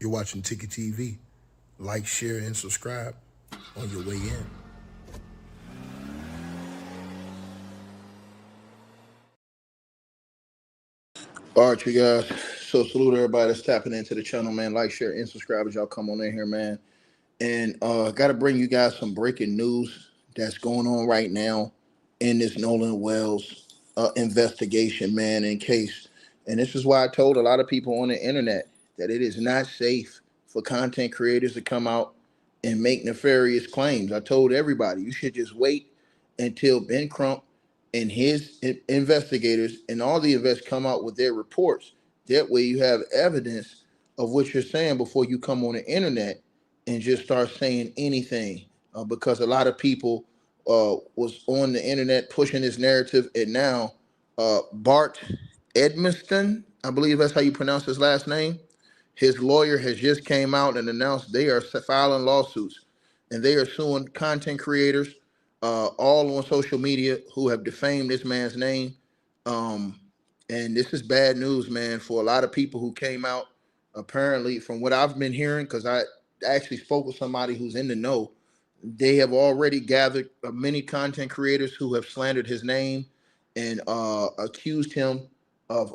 You're watching Ticket TV. Like, share, and subscribe on your way in. All right, you guys. So salute everybody that's tapping into the channel, man. Like, share, and subscribe as y'all come on in here, man. And got to bring you guys some breaking news that's going on right now in this Nolan Wells investigation, man, in case. And this is why I told a lot of people on the internet that it is not safe for content creators to come out and make nefarious claims. I told everybody you should just wait until Ben Crump and his investigators and all the investors come out with their reports. That way you have evidence of what you're saying before you come on the internet and just start saying anything, because a lot of people was on the internet pushing this narrative, and now Bart Edmiston, I believe that's how you pronounce his last name, his lawyer has just came out and announced they are filing lawsuits, and they are suing content creators all on social media who have defamed this man's name. Um, and this is bad news, man, for a lot of people who came out. Apparently, from what I've been hearing, because I actually spoke with somebody who's in the know, they have already gathered many content creators who have slandered his name and accused him of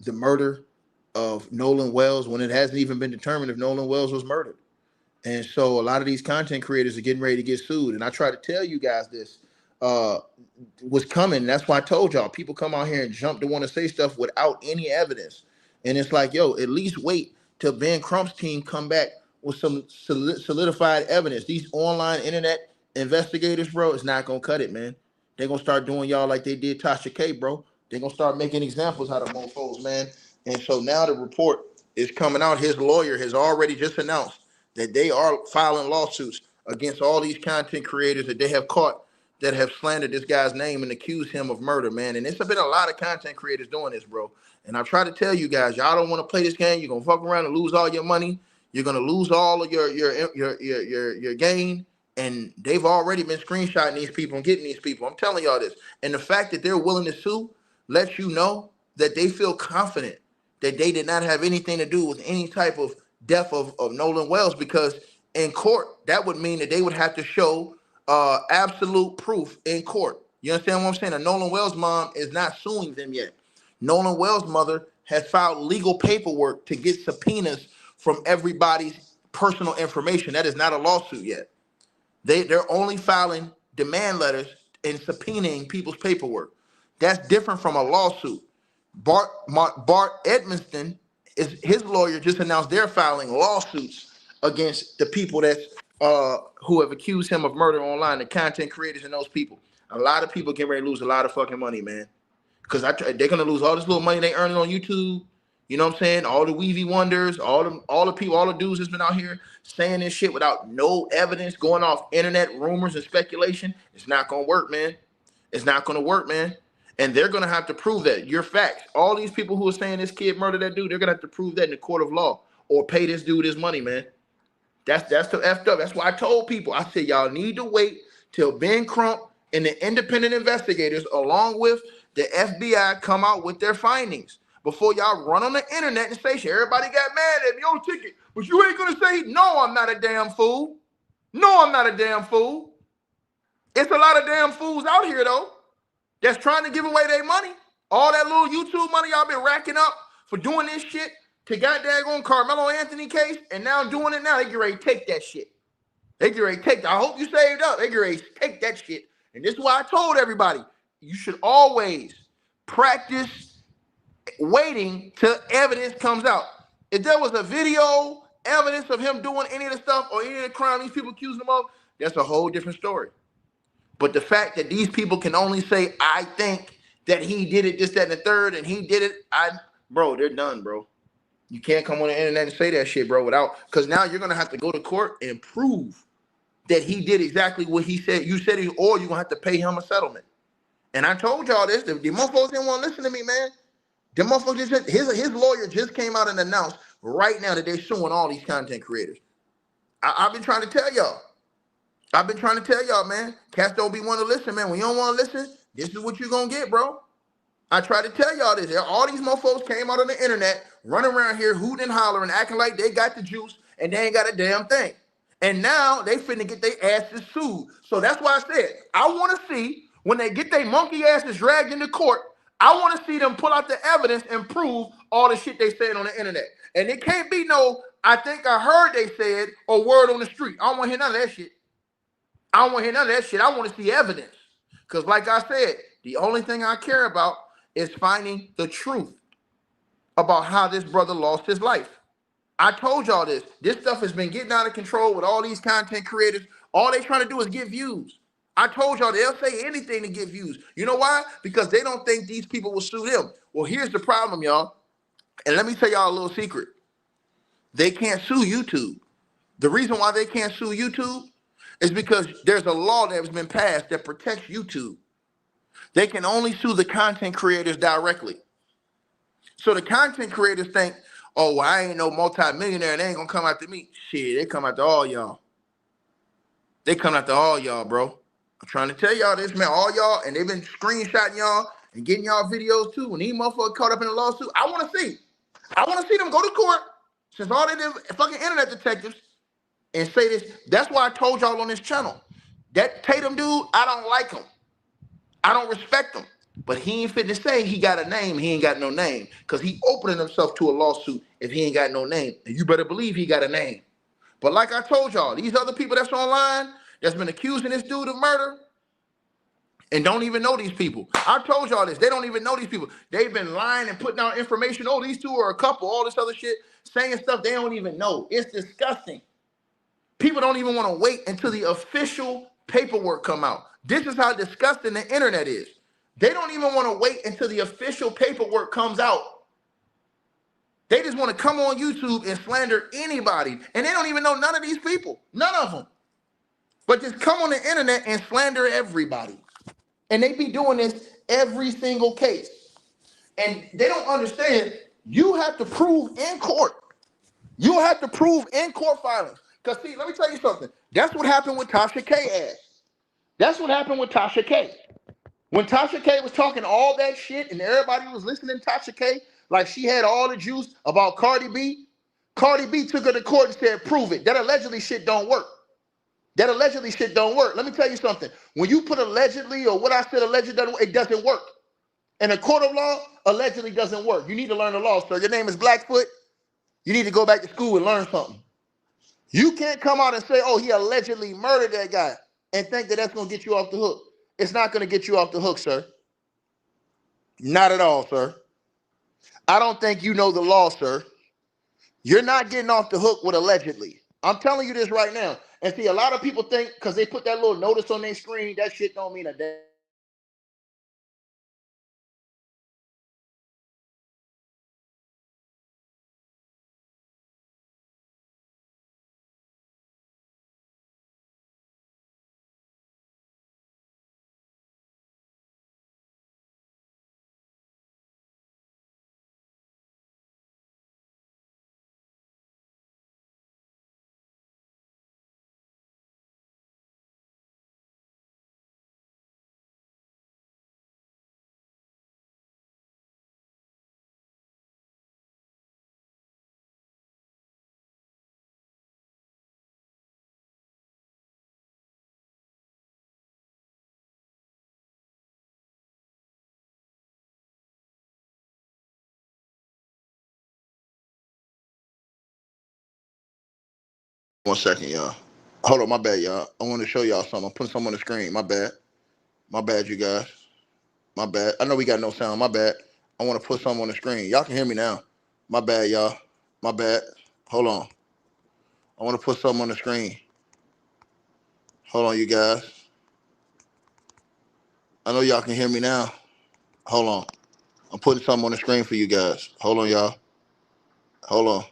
the murder of Nolan Wells when it hasn't even been determined if Nolan Wells was murdered. And so a lot of these content creators are getting ready to get sued. And I try to tell you guys this uh, was coming. That's why I told y'all people come out here and jump to want to say stuff without any evidence. And it's like, yo, at least wait till Ben Crump's team come back with some solidified evidence. These online internet investigators, bro, is not gonna cut it, man. They're gonna start doing y'all like they did Tasha K, bro. They're gonna start making examples out of mofos, man. And so now the report is coming out. His lawyer has already just announced that they are filing lawsuits against all these content creators that they have caught that have slandered this guy's name and accused him of murder, man. And it's been a lot of content creators doing this, bro. And I try to tell you guys, y'all don't want to play this game. You're gonna fuck around and lose all your money. You're gonna lose all of your gain. And they've already been screenshotting these people and getting these people. I'm telling y'all this. And the fact that they're willing to sue lets you know that they feel confident that they did not have anything to do with any type of death of Nolan Wells, because in court, that would mean that they would have to show absolute proof in court. You understand what I'm saying? And Nolan Wells' mom is not suing them yet. Nolan Wells' mother has filed legal paperwork to get subpoenas from everybody's personal information. That is not a lawsuit yet. They're only filing demand letters and subpoenaing people's paperwork. That's different from a lawsuit. Bart Edmiston, is his lawyer just announced they're filing lawsuits against the people that who have accused him of murder online, the content creators and those people. A lot of people getting ready to lose a lot of fucking money, man, because they're gonna lose all this little money they earning on YouTube. You know what I'm saying? All the Weezy Wonders, all the people, all the dudes that's been out here saying this shit without no evidence, going off internet rumors and speculation. It's not gonna work, man. It's not gonna work, man. And they're gonna have to prove that. Your facts. All these people who are saying this kid murdered that dude, they're gonna have to prove that in the court of law or pay this dude his money, man. That's the effed up. That's why I told people. I said y'all need to wait till Ben Crump and the independent investigators, along with the FBI, come out with their findings before y'all run on the internet and say shit. Everybody got mad at me on ticket, but you ain't gonna say no. I'm not a damn fool. No, I'm not a damn fool. It's a lot of damn fools out here though that's trying to give away their money. All that little YouTube money y'all been racking up for doing this shit to goddamn on Carmelo Anthony case, and now doing it now, they get ready to take that shit. They get ready to take that. I hope you saved up. They get ready to take that shit. And this is why I told everybody, you should always practice waiting till evidence comes out. If there was a video evidence of him doing any of the stuff or any of the crime these people accused him of, that's a whole different story. But the fact that these people can only say, I think that he did it, this, that, and the third, and he did it, bro, they're done, bro. You can't come on the internet and say that shit, bro, because now you're going to have to go to court and prove that he did exactly what he said. You said or you're going to have to pay him a settlement. And I told y'all this. The motherfuckers didn't want to listen to me, man. The motherfuckers his lawyer just came out and announced right now that they're suing all these content creators. I've been trying to tell y'all. I've been trying to tell y'all, man. Cats don't be want to listen, man. When you don't want to listen, this is what you're going to get, bro. I tried to tell y'all this. All these mofos came out on the internet, running around here hooting and hollering, acting like they got the juice and they ain't got a damn thing. And now they finna get their asses sued. So that's why I said, I want to see when they get their monkey asses dragged into court, I want to see them pull out the evidence and prove all the shit they said on the internet. And it can't be no, I think I heard they said, or word on the street. I don't want to hear none of that shit. I don't want to hear none of that shit. I want to see evidence. Because like I said, the only thing I care about is finding the truth about how this brother lost his life. I told y'all this. This stuff has been getting out of control with all these content creators. All they trying to do is get views. I told y'all they'll say anything to get views. You know why? Because they don't think these people will sue them. Well, here's the problem, y'all. And let me tell y'all a little secret. They can't sue YouTube. The reason why they can't sue YouTube is because there's a law that has been passed that protects YouTube. They can only sue the content creators directly. So the content creators think, oh, well, I ain't no multi-millionaire. They ain't going to come after me. Shit, they come after all y'all. They come after all y'all, bro. I'm trying to tell y'all this, man. All y'all, and they've been screenshotting y'all and getting y'all videos too. When these motherfuckers caught up in a lawsuit, I want to see. I want to see them go to court since all they did fucking internet detectives and say this. That's why I told y'all on this channel. That Tatum dude, I don't like him. I don't respect him. But he ain't fitting to say he got a name. He ain't got no name. Because he opening himself to a lawsuit if he ain't got no name. And you better believe he got a name. But like I told y'all, these other people that's online that's been accusing this dude of murder and don't even know these people. I told y'all this. They don't even know these people. They've been lying and putting out information. Oh, these two are a couple. All this other shit. Saying stuff they don't even know. It's disgusting. People don't even want to wait until the official paperwork come out. This is how disgusting the internet is. They don't even want to wait until the official paperwork comes out. They just want to come on YouTube and slander anybody. And they don't even know none of these people. None of them. But just come on the internet and slander everybody. And they be doing this every single case. And they don't understand, you have to prove in court. You have to prove in court filings. Because see, let me tell you something. That's what happened with Tasha K ass. That's what happened with Tasha K. When Tasha K was talking all that shit and everybody was listening to Tasha K like she had all the juice about Cardi B took her to court and said, prove it. That allegedly shit don't work. That allegedly shit don't work. Let me tell you something. When you put allegedly or what I said allegedly, it doesn't work. In a court of law, allegedly doesn't work. You need to learn the law, sir. Your name is Blackfoot. You need to go back to school and learn something. You can't come out and say, oh, he allegedly murdered that guy and think that that's going to get you off the hook. It's not going to get you off the hook, sir. Not at all, sir. I don't think you know the law, sir. You're not getting off the hook with allegedly. I'm telling you this right now. And see, a lot of people think because they put that little notice on their screen, that shit don't mean a damn. One second, y'all. Hold on, my bad, y'all. I want to show y'all something. I'm putting something on the screen. My bad. My bad, you guys. My bad. I know we got no sound. My bad. I want to put something on the screen. Y'all can hear me now. My bad, y'all. My bad. Hold on. I want to put something on the screen. Hold on, you guys. I know y'all can hear me now. Hold on. I'm putting something on the screen for you guys. Hold on, y'all. Hold on.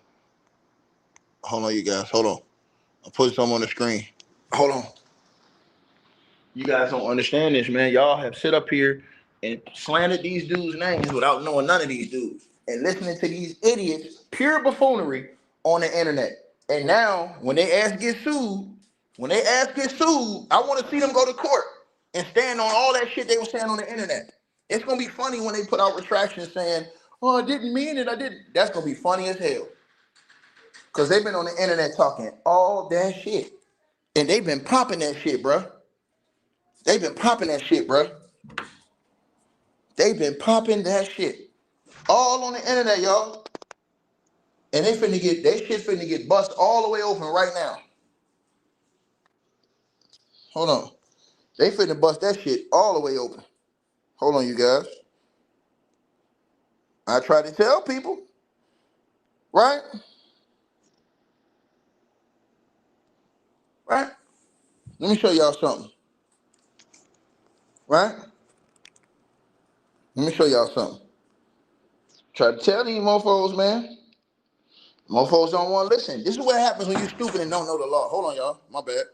Hold on, you guys. Hold on. I'm putting something on the screen. Hold on. You guys don't understand this, man. Y'all have sit up here and slandered these dudes' names without knowing none of these dudes and listening to these idiots, pure buffoonery on the internet. And now, when they ask get sued, I want to see them go to court and stand on all that shit they were saying on the internet. It's gonna be funny when they put out retractions saying, "Oh, I didn't mean it. I didn't." That's gonna be funny as hell. Cause they've been on the internet talking all that shit, and they've been popping that shit, bro. They've been popping that shit, bro. They've been popping that shit all on the internet, y'all. And they shit finna get bust all the way open right now. Hold on. They finna bust that shit all the way open. Hold on, you guys. I try to tell people, right? Right? Let me show y'all something. Right? Let me show y'all something. Try to tell these mofos, man. Mofos don't want to listen. This is what happens when you stupid and don't know the law. Hold on, y'all. My bad.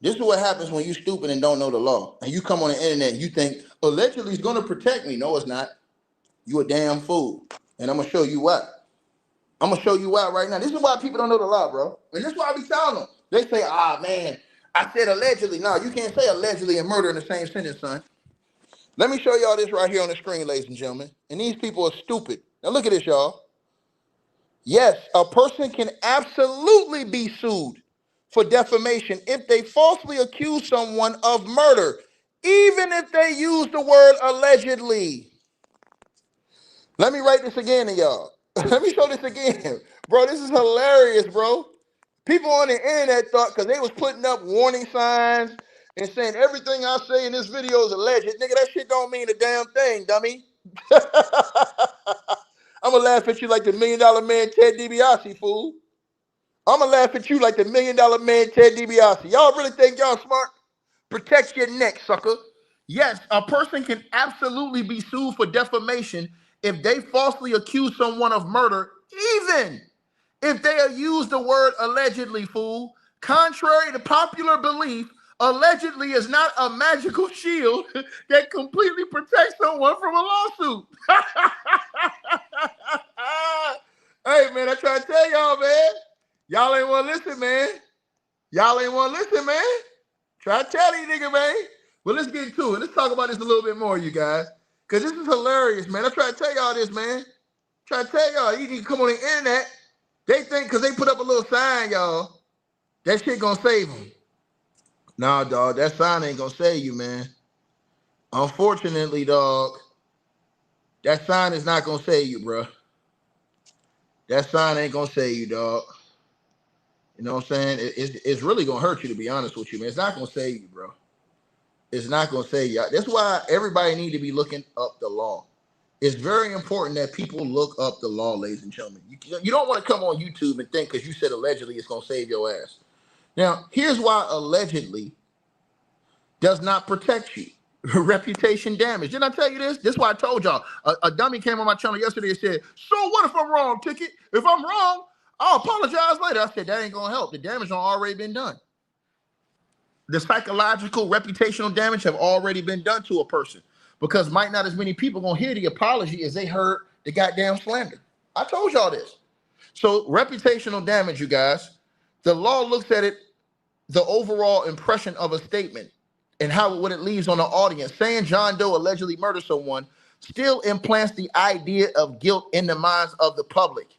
This is what happens when you stupid and don't know the law. And you come on the internet and you think, allegedly it's going to protect me. No, it's not. You a damn fool. And I'm going to show you why. I'm going to show you why right now. This is why people don't know the law, bro. And this is why I be telling them. They say, man, I said allegedly. No, you can't say allegedly and murder in the same sentence, son. Let me show y'all this right here on the screen, ladies and gentlemen. And these people are stupid. Now look at this, y'all. Yes, a person can absolutely be sued for defamation if they falsely accuse someone of murder, even if they use the word allegedly. Let me write this again to y'all. Let me show this again. Bro, this is hilarious, bro. People on the internet thought, because they was putting up warning signs and saying everything I say in this video is alleged. Nigga, that shit don't mean a damn thing, dummy. I'm going to laugh at you like the $1 Million Man Ted DiBiase, fool. I'm going to laugh at you like the $1 Million Man Ted DiBiase. Y'all really think y'all smart? Protect your neck, sucker. Yes, a person can absolutely be sued for defamation if they falsely accuse someone of murder, even if they use the word allegedly, fool. Contrary to popular belief, allegedly is not a magical shield that completely protects someone from a lawsuit. Hey, man, I try to tell y'all, man. Y'all ain't want to listen, man. Y'all ain't want to listen, man. Try to tell these niggas, man. But let's get into it. Let's talk about this a little bit more, you guys. Because this is hilarious, man. I try to tell y'all this, man. Try to tell y'all. You need to come on the internet. They think because they put up a little sign, y'all, that shit gonna save them. Nah, dog, that sign ain't gonna save you, man. Unfortunately, dog, that sign is not gonna save you, bro. That sign ain't gonna save you, dog. You know what I'm saying? It's really gonna hurt you, to be honest with you, man. It's not gonna save you, bro. It's not gonna save you. That's why everybody need to be looking up the law. It's very important that people look up the law, ladies and gentlemen. You don't want to come on YouTube and think because you said allegedly it's going to save your ass. Now, here's why allegedly does not protect you. Reputation damage. Didn't I tell you this? This is why I told y'all. A dummy came on my channel yesterday and said, so what if I'm wrong, Ticket? If I'm wrong, I'll apologize later. I said, that ain't going to help. The damage has already been done. The psychological, reputational damage have already been done to a person. Because might not as many people gonna hear the apology as they heard the goddamn slander. I told y'all this. So reputational damage, you guys, the law looks at it, the overall impression of a statement and what it leaves on the audience. Saying John Doe allegedly murdered someone still implants the idea of guilt in the minds of the public.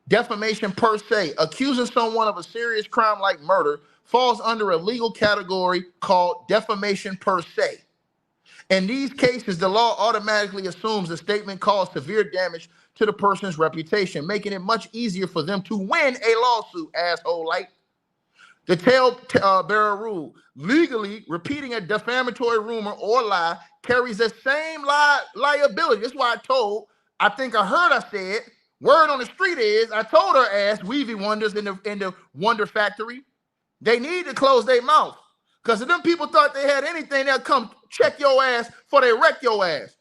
Defamation per se, accusing someone of a serious crime like murder, falls under a legal category called defamation per se. In these cases, the law automatically assumes the statement caused severe damage to the person's reputation, making it much easier for them to win a lawsuit, asshole like. The talebearer rule, legally repeating a defamatory rumor or lie carries the same liability. That's why I think I heard I said, word on the street is, I told her ass, Weavy Wonders in the Wonder Factory, they need to close their mouth. Because if them people thought they had anything, they'll come check your ass before they wreck your ass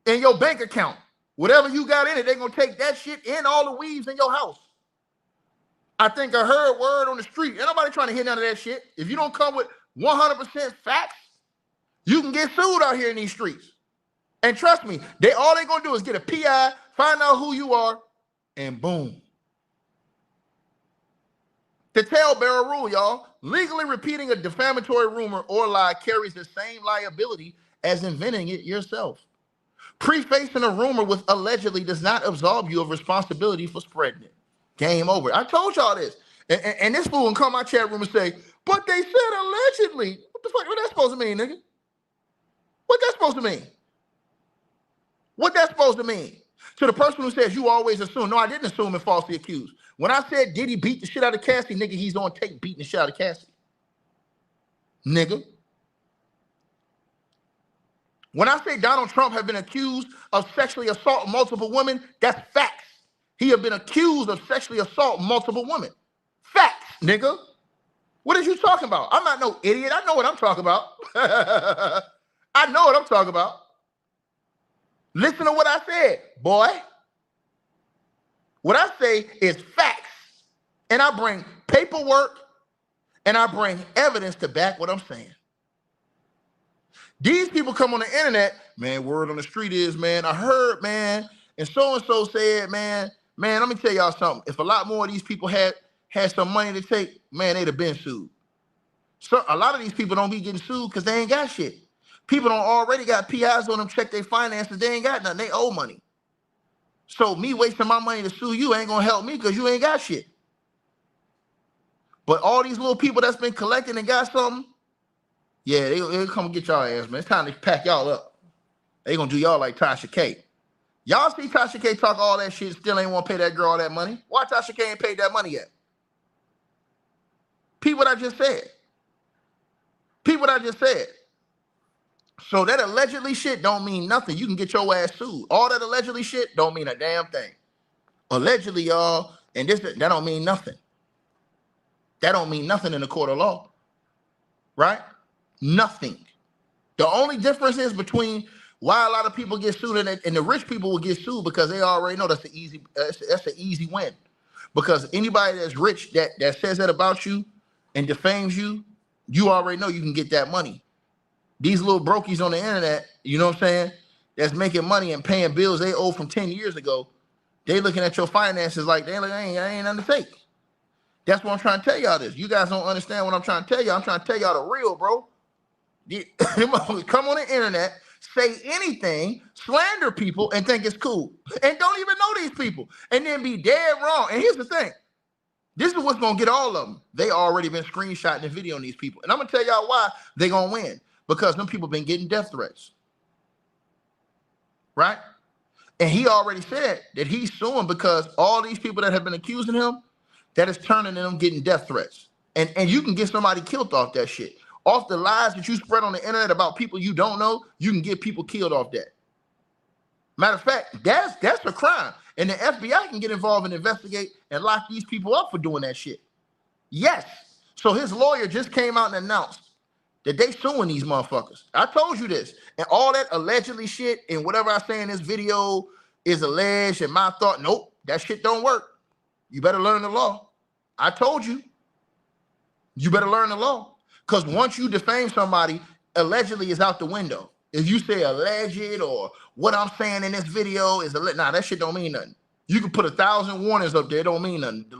in your bank account. Whatever you got in it, they're going to take that shit in all the weaves in your house. I think I heard word on the street. Ain't nobody trying to hear none of that shit. If you don't come with 100% facts, you can get sued out here in these streets. And trust me, all they're going to do is get a PI, find out who you are, and boom. The talebearer rule, y'all. Legally repeating a defamatory rumor or lie carries the same liability as inventing it yourself. Prefacing a rumor with allegedly does not absolve you of responsibility for spreading it. Game over. I told y'all this. And this fool can come my chat room and say, but they said allegedly. What the fuck? What that supposed to mean, nigga? What that supposed to mean? What that supposed to mean? To the person who says you always assume. No, I didn't assume and falsely accused. When I said Diddy beat the shit out of Cassie, nigga, he's on tape beating the shit out of Cassie. Nigga. When I say Donald Trump have been accused of sexually assaulting multiple women, that's facts. He have been accused of sexually assaulting multiple women. Facts, nigga. What are you talking about? I'm not no idiot. I know what I'm talking about. I know what I'm talking about. Listen to what I said, boy. What I say is facts. And I bring paperwork and I bring evidence to back what I'm saying. These people come on the internet, man, word on the street is, man, I heard, man, and so said, man, let me tell y'all something. If a lot more of these people had some money to take, man, they'd have been sued. So a lot of these people don't be getting sued because they ain't got shit. People don't already got PIs on them, check their finances, they ain't got nothing, they owe money. So me wasting my money to sue you ain't gonna help me because you ain't got shit. But all these little people that's been collecting and got something, yeah, they'll come get y'all ass, man. It's time to pack y'all up. They gonna do y'all like Tasha K. Y'all see Tasha K talk all that shit, still ain't want to pay that girl all that money. Why Tasha K ain't paid that money yet? Peep what I just said. Peep what I just said. So that allegedly shit don't mean nothing. You can get your ass sued. All that allegedly shit don't mean a damn thing. Allegedly, y'all, and that don't mean nothing. That don't mean nothing in the court of law. Right? Nothing. The only difference is between why a lot of people get sued and the rich people will get sued because they already know that's an easy win. Because anybody that's rich that says that about you and defames you, you already know you can get that money. These little brokies on the internet, you know what I'm saying, that's making money and paying bills they owe from 10 years ago, they looking at your finances like they ain't nothing to take. That's what I'm trying to tell y'all this. You guys don't understand what I'm trying to tell y'all. I'm trying to tell y'all the real, bro. Come on the internet, say anything, slander people, and think it's cool. And don't even know these people. And then be dead wrong. And here's the thing. This is what's going to get all of them. They already been screenshotting and videoing these people. And I'm going to tell y'all why they going to win. Because them people been getting death threats. Right? And he already said that he's suing because all these people that have been accusing him, that is turning them getting death threats. And you can get somebody killed off that shit. Off the lies that you spread on the internet about people you don't know, you can get people killed off that. Matter of fact, that's a crime. And the FBI can get involved and investigate and lock these people up for doing that shit. Yes. So his lawyer just came out and announced that they suing these motherfuckers. I told you this. And all that allegedly shit and whatever I say in this video is alleged and my thought, nope, that shit don't work. You better learn the law. I told you. You better learn the law. Because once you defame somebody, allegedly is out the window. If you say alleged or what I'm saying in this video is nah, that shit don't mean nothing. You can put 1,000 warnings up there, it don't mean nothing. The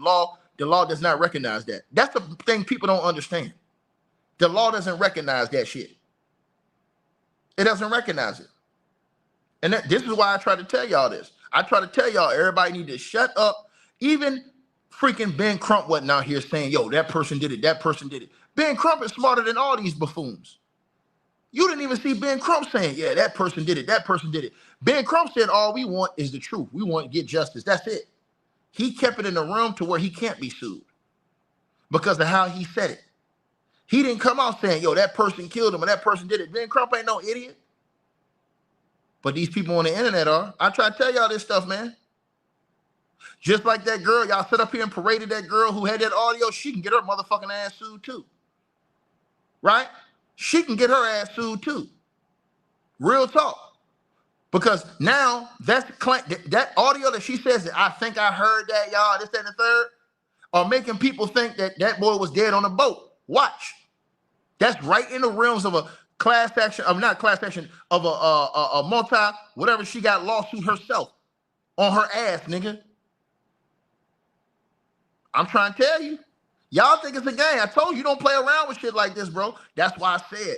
law does not recognize that. That's the thing people don't understand. The law doesn't recognize that shit. It doesn't recognize it. And this is why I try to tell y'all this. I try to tell y'all everybody need to shut up. Even freaking Ben Crump wasn't out here saying, yo, that person did it, that person did it. Ben Crump is smarter than all these buffoons. You didn't even see Ben Crump saying, yeah, that person did it, that person did it. Ben Crump said, all we want is the truth. We want to get justice. That's it. He kept it in the realm to where he can't be sued because of how he said it. He didn't come out saying, yo, that person killed him or that person did it. Ben Crump ain't no idiot. But these people on the internet are. I try to tell y'all this stuff, man. Just like that girl, y'all sit up here and paraded that girl who had that audio, she can get her motherfucking ass sued too. Right? She can get her ass sued too. Real talk. Because now that audio that she says that I think I heard that, y'all, this, that, and the third, are making people think that that boy was dead on a boat. Watch. That's right in the realms of a class action, of not class action, of a multi, whatever she got lawsuit herself on her ass, nigga. I'm trying to tell you. Y'all think it's a game. I told you don't play around with shit like this, bro. That's why I said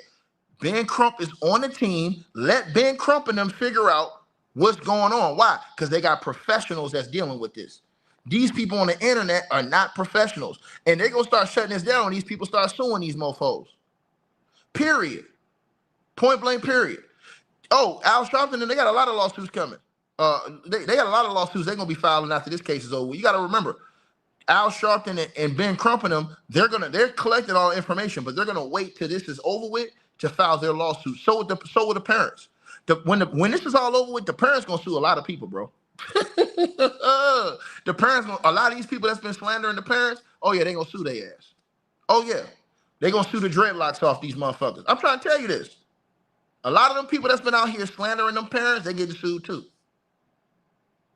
Ben Crump is on the team. Let Ben Crump and them figure out What's going on? Why? Because they got professionals that's dealing with this. These people on the internet are not professionals. And they're going to start shutting this down when these people start suing these mofos. Period. Point blank, period. Oh, Al Sharpton, and they got a lot of lawsuits coming. They got a lot of lawsuits they're going to be filing after this case is over. You got to remember, Al Sharpton and Ben Crump and them, they're collecting all information, but they're going to wait till this is over with to file their lawsuit. So with the parents. When this is all over with, the parents going to sue a lot of people, bro. The parents, a lot of these people that's been slandering the parents, oh yeah, they gonna sue their ass. Oh yeah, they gonna sue the dreadlocks off these motherfuckers. I'm trying to tell you this. A lot of them people that's been out here slandering them parents, they get sued too.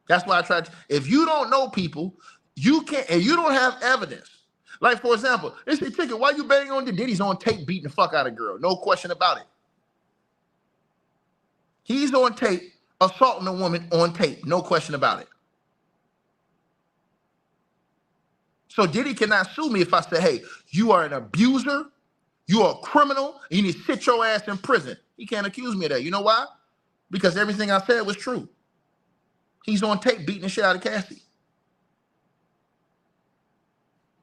That's why I try to. If you don't know people, you can't, and you don't have evidence. Like for example, they say, Ticket, why you banging on the Diddy's on tape beating the fuck out of a girl? No question about it. He's on tape assaulting a woman on tape. No question about it. So Diddy cannot sue me if I say, hey, you are an abuser, you are a criminal, and you need to sit your ass in prison. He can't accuse me of that. You know why? Because everything I said was true. He's on tape beating the shit out of Cassie.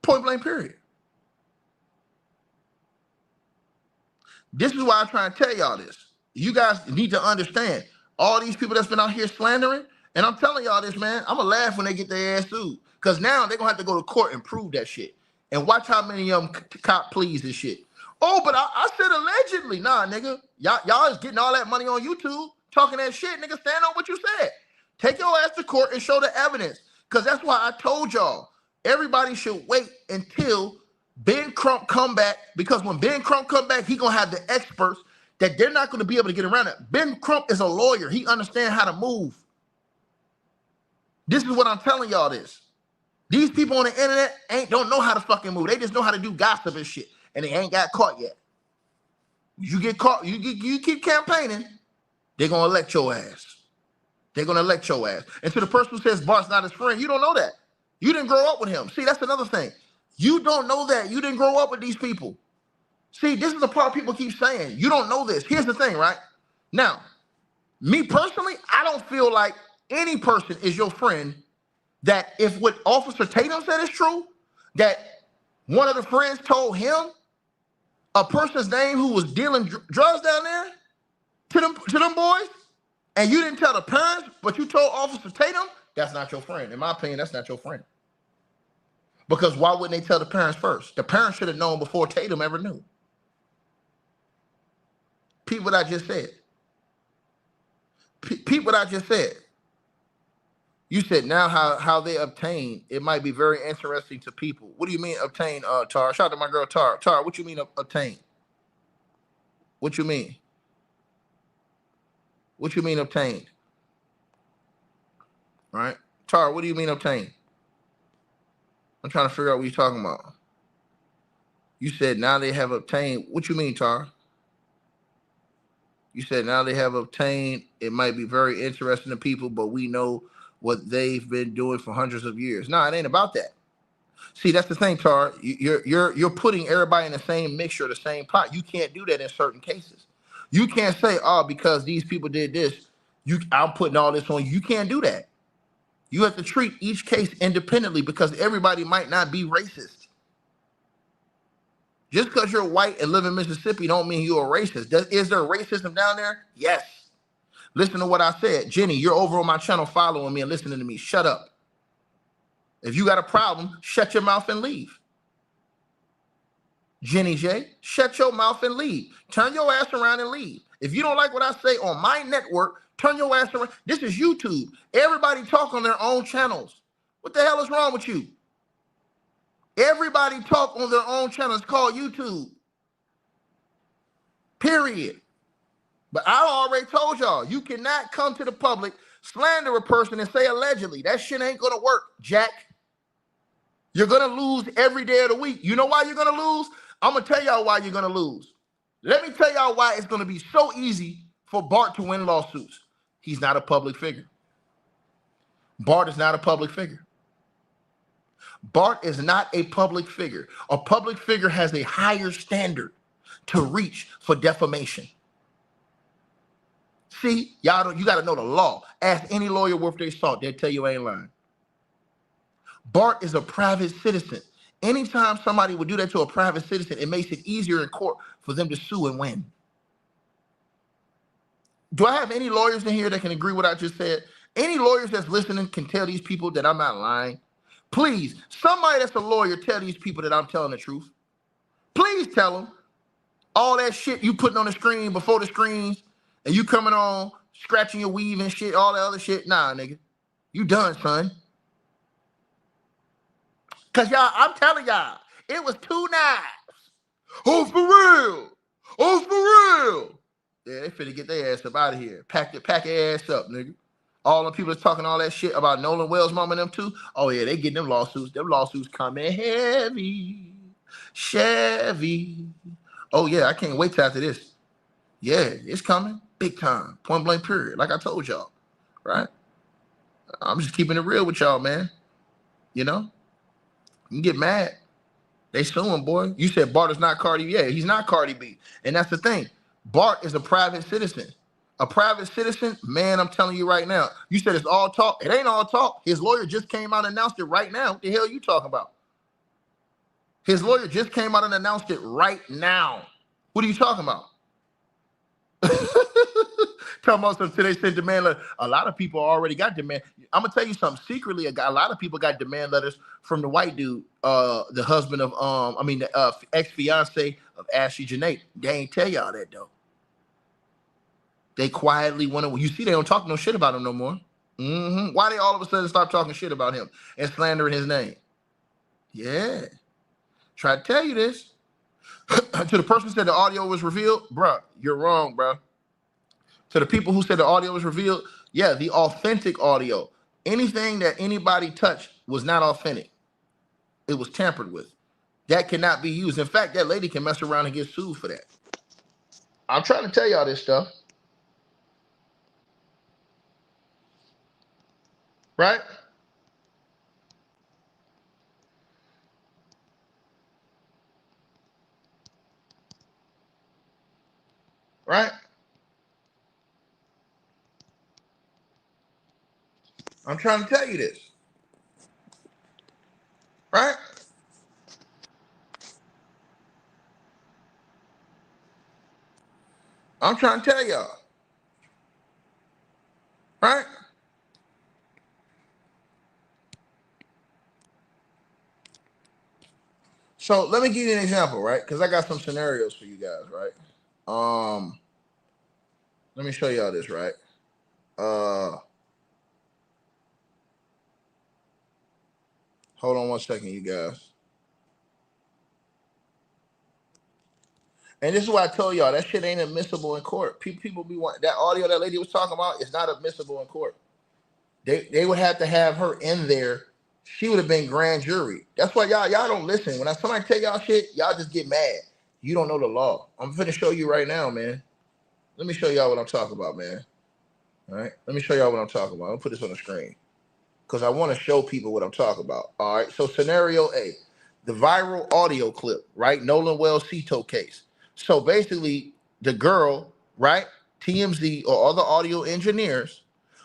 Point blank, period. This is why I'm trying to tell y'all this. You guys need to understand all these people that's been out here slandering, and I'm telling y'all this, man, I'm going to laugh when they get their ass sued. Because now they're going to have to go to court and prove that shit. And watch how many of them cop pleas and shit. Oh, but I said allegedly. Nah, nigga. Y'all is getting all that money on YouTube, talking that shit. Nigga, stand on what you said. Take your ass to court and show the evidence. Because that's why I told y'all, everybody should wait until Ben Crump come back. Because when Ben Crump come back, he going to have the experts that they're not going to be able to get around it. Ben Crump is a lawyer. He understands how to move. This is what I'm telling y'all this. These people on the internet don't know how to fucking move. They just know how to do gossip and shit. And they ain't got caught yet. You get caught, you keep campaigning, they're going to elect your ass. They're going to elect your ass. And to the person who says Bart's not his friend, you don't know that. You didn't grow up with him. See, that's another thing. You don't know that. You didn't grow up with these people. See, this is the part people keep saying. You don't know this. Here's the thing, right? Now, me personally, I don't feel like any person is your friend that if what Officer Tatum said is true, that one of the friends told him a person's name who was dealing drugs down there to them boys, and you didn't tell the parents, but you told Officer Tatum, that's not your friend. In my opinion, that's not your friend. Because why wouldn't they tell the parents first? The parents should have known before Tatum ever knew. Peep what I just said. Peep what I just said. You said now how they obtain, it might be very interesting to people. What do you mean obtain, Tar? Shout out to my girl Tar. Tar, what you mean obtain? What you mean? What you mean obtained? All right? Tar, what do you mean obtained? I'm trying to figure out what you're talking about. You said now they have obtained. What you mean, Tar? You said now they have obtained. It might be very interesting to people, but we know what they've been doing for hundreds of years. No, it ain't about that. See, that's the thing, Tar. You're putting everybody in the same mixture, the same pot. You can't do that in certain cases. You can't say, oh, because these people did this, I'm putting all this on you. You can't do that. You have to treat each case independently because everybody might not be racist. Just because you're white and live in Mississippi don't mean you're a racist. Is there racism down there? Yes. Listen to what I said. Jenny, you're over on my channel following me and listening to me. Shut up. If you got a problem, shut your mouth and leave. Jenny J, shut your mouth and leave. Turn your ass around and leave. If you don't like what I say on my network, turn your ass around. This is YouTube. Everybody talk on their own channels. What the hell is wrong with you? Everybody talk on their own channels. It's called YouTube. Period. But I already told y'all, you cannot come to the public, slander a person and say allegedly. That shit ain't going to work, Jack. You're going to lose every day of the week. You know why you're going to lose? I'm going to tell y'all why you're going to lose. Let me tell y'all why it's going to be so easy for Bart to win lawsuits. He's not a public figure. Bart is not a public figure. Bart is not a public figure. A public figure has a higher standard to reach for defamation. See, y'all don't, you got to know the law. Ask any lawyer worth their salt. They'll tell you I ain't lying. Bart is a private citizen. Anytime somebody would do that to a private citizen, it makes it easier in court for them to sue and win. Do I have any lawyers in here that can agree with what I just said? Any lawyers that's listening can tell these people that I'm not lying? Please, somebody that's a lawyer, tell these people that I'm telling the truth. Please tell them. All that shit you putting on the screen before the screens and you coming on, scratching your weave and shit, all that other shit. Nah, nigga. You done, son. Cause y'all, I'm telling y'all, it was 2 knives. Oh, for real. Oh, for real. Yeah, they finna get their ass up out of here. Pack your ass up, nigga. All the people that's talking all that shit about Nolan Wells' mom and them too. Oh yeah, they getting them lawsuits. Them lawsuits coming heavy. Chevy. Oh yeah, I can't wait till after this. Yeah, it's coming. Big time. Point blank period. Like I told y'all. Right? I'm just keeping it real with y'all, man. You know? You can get mad. They suing, boy. You said Bart is not Cardi B. Yeah, he's not Cardi B. And that's the thing. Bart is a private citizen. A private citizen, man, I'm telling you right now. You said it's all talk. It ain't all talk. His lawyer just came out and announced it right now. What the hell are you talking about? His lawyer just came out and announced it right now. What are you talking about? Talking about some today said demand letter. A lot of people already got demand. I'm gonna tell you something. Secretly, a lot of people got demand letters from the white dude, the husband of the ex-fiance of Ashley Janae. They ain't tell y'all that though. They quietly went away. You see, they don't talk no shit about him no more. Why they all of a sudden stop talking shit about him and slandering his name? Yeah. Try to tell you this. To the person who said the audio was revealed, bruh, you're wrong, bruh. To the people who said the audio was revealed, yeah, the authentic audio. Anything that anybody touched was not authentic. It was tampered with. That cannot be used. In fact, that lady can mess around and get sued for that. I'm trying to tell y'all this stuff. Right? Right? I'm trying to tell you this. Right? I'm trying to tell y'all. Right? So let me give you an example, right? Because I got some scenarios for you guys, right? Let me show y'all this, right? Hold on one second, you guys. And this is why I told y'all that shit ain't admissible in court. People be wanting that audio that lady was talking about is not admissible in court. They would have to have her in there. She would have been grand jury. That's why y'all don't listen. When somebody tell y'all shit, y'all just get mad. You don't know the law. I'm finna show you right now, man. Let me show y'all what I'm talking about, man. All right. Let me show y'all what I'm talking about. I'll put this on the screen because I want to show people what I'm talking about. All right. So scenario A, the viral audio clip, right? Nolan Wells Cito case. So basically, the girl, right? TMZ or other audio engineers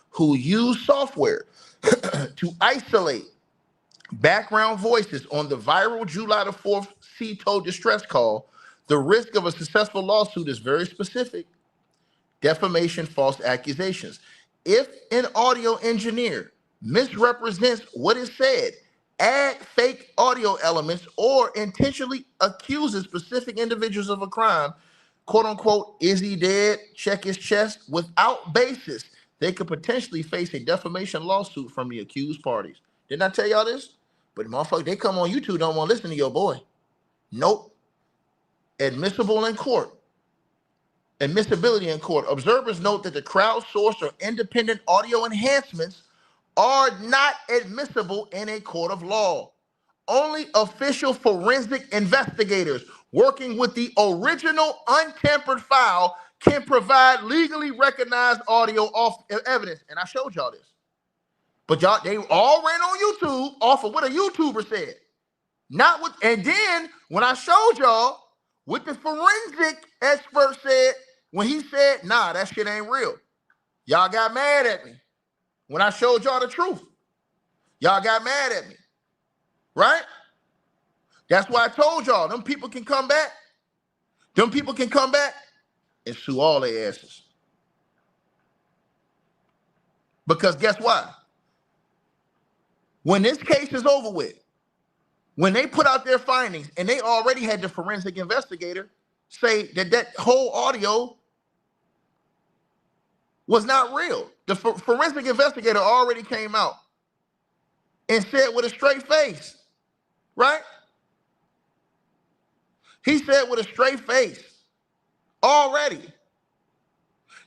who use software to isolate background voices on the viral July the 4th Cito distress call. The risk of a successful lawsuit is very specific. Defamation, false accusations. If an audio engineer misrepresents what is said, add fake audio elements, or intentionally accuses specific individuals of a crime, quote unquote, is he dead? Check his chest. Without basis, they could potentially face a defamation lawsuit from the accused parties. Didn't I tell y'all this? But motherfucker, they come on YouTube, don't want to listen to your boy. Nope. Admissible in court. Admissibility in court. Observers note that the crowdsourced or independent audio enhancements are not admissible in a court of law. Only official forensic investigators working with the original untampered file can provide legally recognized audio off evidence. And I showed y'all this. But y'all, they all ran on YouTube off of what a YouTuber said. Not what, and then when I showed y'all what the forensic expert said, when he said, nah, that shit ain't real. Y'all got mad at me when I showed y'all the truth. Y'all got mad at me, right? That's why I told y'all them people can come back. Them people can come back and sue all their asses. Because guess what? When this case is over with, when they put out their findings and they already had the forensic investigator say that that whole audio was not real. The forensic investigator already came out and said with a straight face, right? He said with a straight face already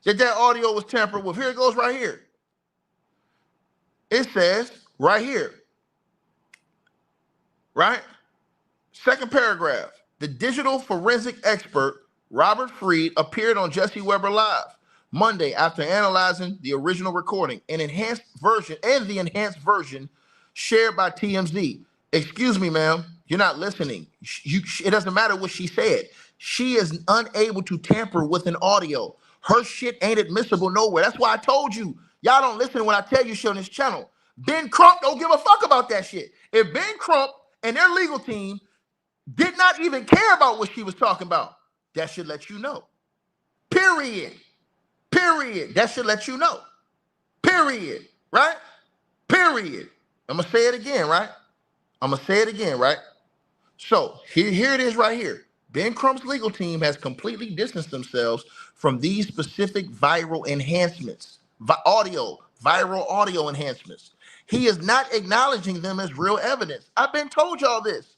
that that audio was tampered with. Here it goes right here. It says right here, right? Second paragraph. The digital forensic expert Robert Freed appeared on Jesse Weber Live Monday after analyzing the original recording, the enhanced version shared by TMZ. Excuse me, ma'am, you're not listening. It doesn't matter what she said. She is unable to tamper with an audio. Her shit ain't admissible nowhere. That's why I told you. Y'all don't listen when I tell you shit on this channel. Ben Crump don't give a fuck about that shit. If Ben Crump and their legal team did not even care about what she was talking about, that should let you know. Period. Period. That should let you know. Period. Right? Period. I'm going to say it again, right? I'm going to say it again, right? So here it is right here. Ben Crump's legal team has completely distanced themselves from these specific viral enhancements, viral audio enhancements. He is not acknowledging them as real evidence. I've been told y'all this.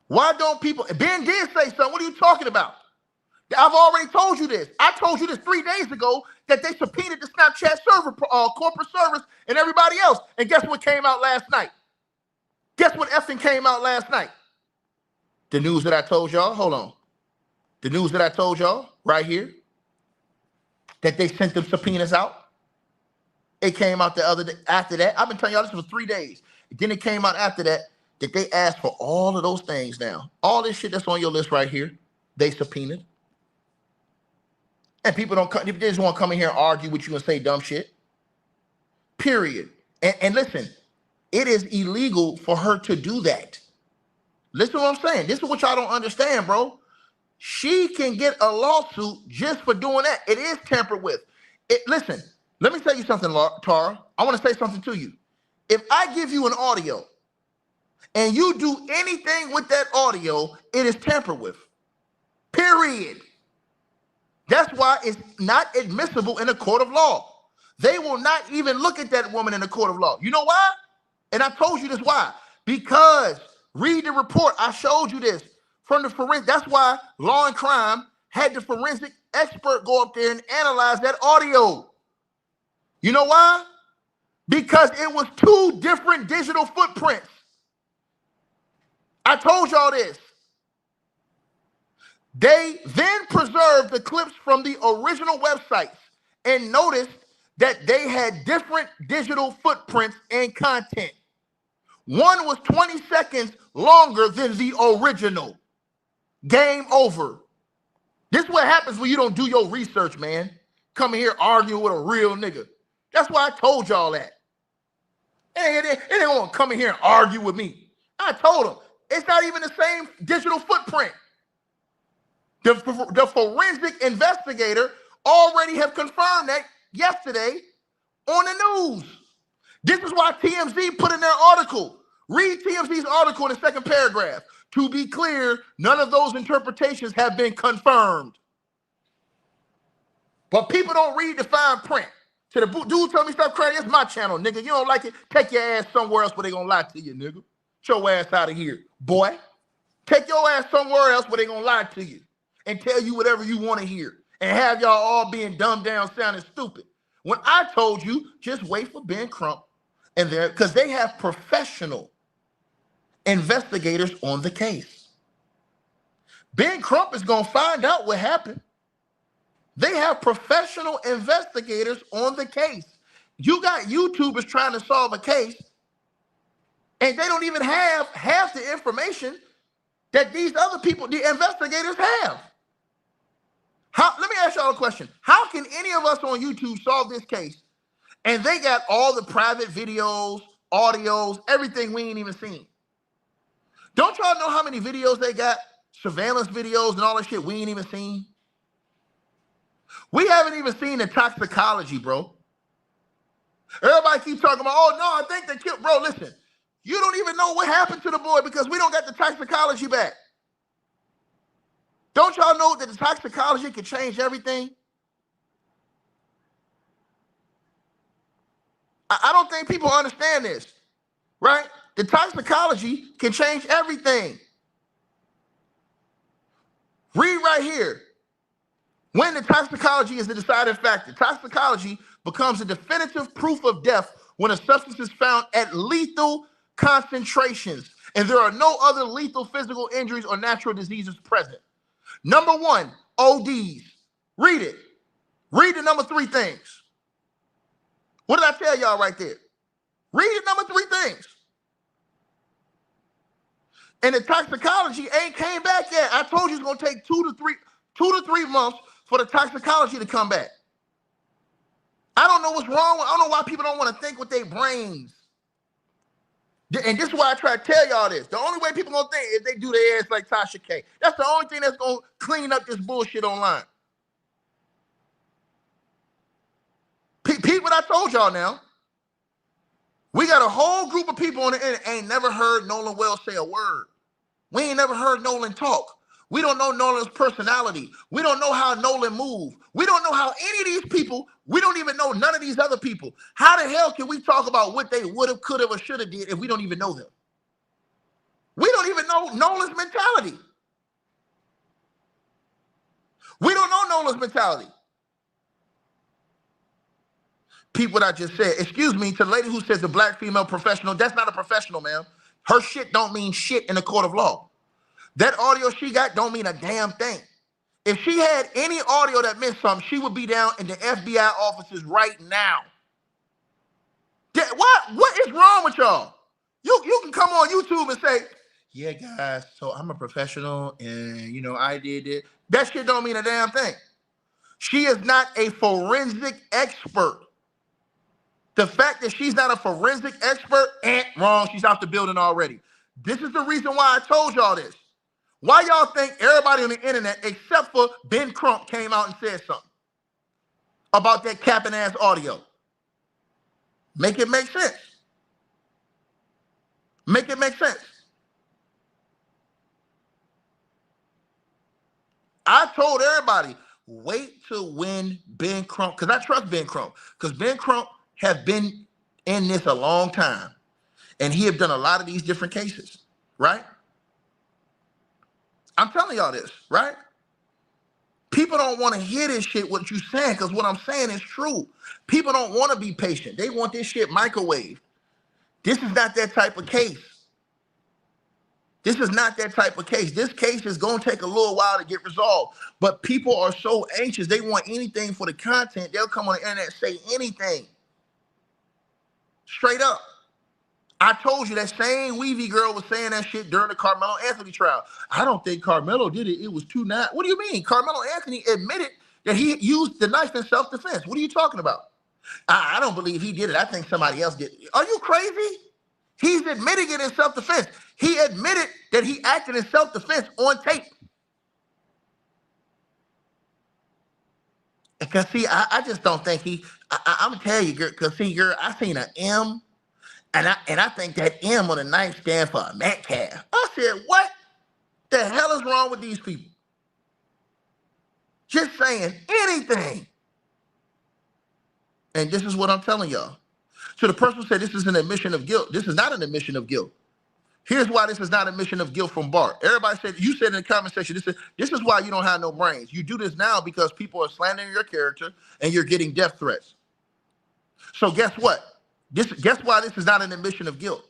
Why don't people, Ben did say something. What are you talking about? I've already told you this. I told you this 3 days ago that they subpoenaed the Snapchat server, corporate service, and everybody else. And guess what came out last night? Guess what effing came out last night? The news that I told y'all. Hold on. The news that I told y'all right here. That they sent them subpoenas out. It came out the other day. After that, I've been telling y'all this for 3 days. Then it came out after that they asked for all of those things now. All this shit that's on your list right here, they subpoenaed. And people they just want to come in here and argue with you and say dumb shit. Period. And listen, it is illegal for her to do that. Listen to what I'm saying. This is what y'all don't understand, bro. She can get a lawsuit just for doing that. It is tampered with. Listen, let me tell you something, Tara. I want to say something to you. If I give you an audio and you do anything with that audio, it is tampered with. Period. That's why it's not admissible in a court of law. They will not even look at that woman in a court of law. You know why? And I told you this why. Because read the report. I showed you this from the forensic. That's why Law and Crime had the forensic expert go up there and analyze that audio. You know why? Because it was 2 different digital footprints. I told y'all this. They then preserved the clips from the original websites and noticed that they had different digital footprints and content. One was 20 seconds longer than the original. Game over. This is what happens when you don't do your research, man. Coming here arguing with a real nigga. That's why I told y'all that. They didn't want to come in here and argue with me. I told them, it's not even the same digital footprint. The forensic investigator already have confirmed that yesterday on the news. This is why TMZ put in their article. Read TMZ's article in the second paragraph. To be clear, none of those interpretations have been confirmed. But people don't read the fine print. To the dude tell me stop crying, it's my channel, nigga. You don't like it, take your ass somewhere else where they gonna lie to you, nigga. Get your ass out of here, boy. Take your ass somewhere else where they gonna lie to you and tell you whatever you want to hear and have y'all all being dumbed down, sounding stupid. When I told you, just wait for Ben Crump and there, because they have professional investigators on the case. Ben Crump is gonna find out what happened. They have professional investigators on the case. You got YouTubers trying to solve a case, and they don't even have half the information that these other people, the investigators, have. Let me ask y'all a question. How can any of us on YouTube solve this case and they got all the private videos, audios, everything we ain't even seen? Don't y'all know how many videos they got? Surveillance videos and all that shit we ain't even seen? We haven't even seen the toxicology, bro. Everybody keeps talking about, oh, no, I think they killed. Bro, listen, you don't even know what happened to the boy because we don't got the toxicology back. Don't y'all know that the toxicology can change everything? I don't think people understand this, right? The toxicology can change everything. Read right here. When the toxicology is the deciding factor, toxicology becomes a definitive proof of death when a substance is found at lethal concentrations and there are no other lethal physical injuries or natural diseases present. Number one, ODs. Read it. Read the number 3 things. What did I tell y'all right there? Read the number 3 things. And the toxicology ain't came back yet. I told you it's gonna take 2 to 3 months for the toxicology to come back. I don't know what's wrong. I don't know why people don't want to think with their brains. And this is why I try to tell y'all this. The only way people gonna think is they do their ass like Tasha K. That's the only thing that's gonna clean up this bullshit online. Peep what I told y'all now. We got a whole group of people on the internet ain't never heard Nolan Wells say a word. We ain't never heard Nolan talk. We don't know Nolan's personality. We don't know how Nolan moved. We don't know how any of these people, we don't even know none of these other people. How the hell can we talk about what they would have, could have, or should have did if we don't even know them? We don't even know Nolan's mentality. We don't know Nolan's mentality. Peep what I just said. Excuse me, to the lady who says a black female professional, that's not a professional, ma'am. Her shit don't mean shit in the court of law. That audio she got don't mean a damn thing. If she had any audio that meant something, she would be down in the FBI offices right now. What is wrong with y'all? You can come on YouTube and say, yeah, guys, so I'm a professional and, you know, I did it. That shit don't mean a damn thing. She is not a forensic expert. The fact that she's not a forensic expert, wrong. She's out the building already. This is the reason why I told y'all this. Why y'all think everybody on the internet, except for Ben Crump, came out and said something about that capping ass audio? Make it make sense. Make it make sense. I told everybody, wait till when Ben Crump, because I trust Ben Crump, because Ben Crump has been in this a long time, and he have done a lot of these different cases, right? I'm telling y'all this, right? People don't want to hear this shit, what you saying, because what I'm saying is true. People don't want to be patient. They want this shit microwaved. This is not that type of case. This is not that type of case. This case is going to take a little while to get resolved. But people are so anxious. They want anything for the content. They'll come on the internet and say anything. Straight up. I told you that same Weavy girl was saying that shit during the Carmelo Anthony trial. I don't think Carmelo did it. It was too nice. What do you mean? Carmelo Anthony admitted that he used the knife in self-defense. What are you talking about? I don't believe he did it. I think somebody else did it. Are you crazy? He's admitting it in self-defense. He admitted that he acted in self-defense on tape. Because, see, I just don't think I'm going to tell you, girl, because, see, girl, I seen an M, and I think that M on the knife stands for a Metcalf. I said, what the hell is wrong with these people? Just saying anything. And this is what I'm telling y'all. So the person said this is an admission of guilt. This is not an admission of guilt. Here's why this is not an admission of guilt from Bart. Everybody said, you said in the comment section, this is why you don't have no brains. You do this now because people are slandering your character and you're getting death threats. So guess what? Guess why this is not an admission of guilt?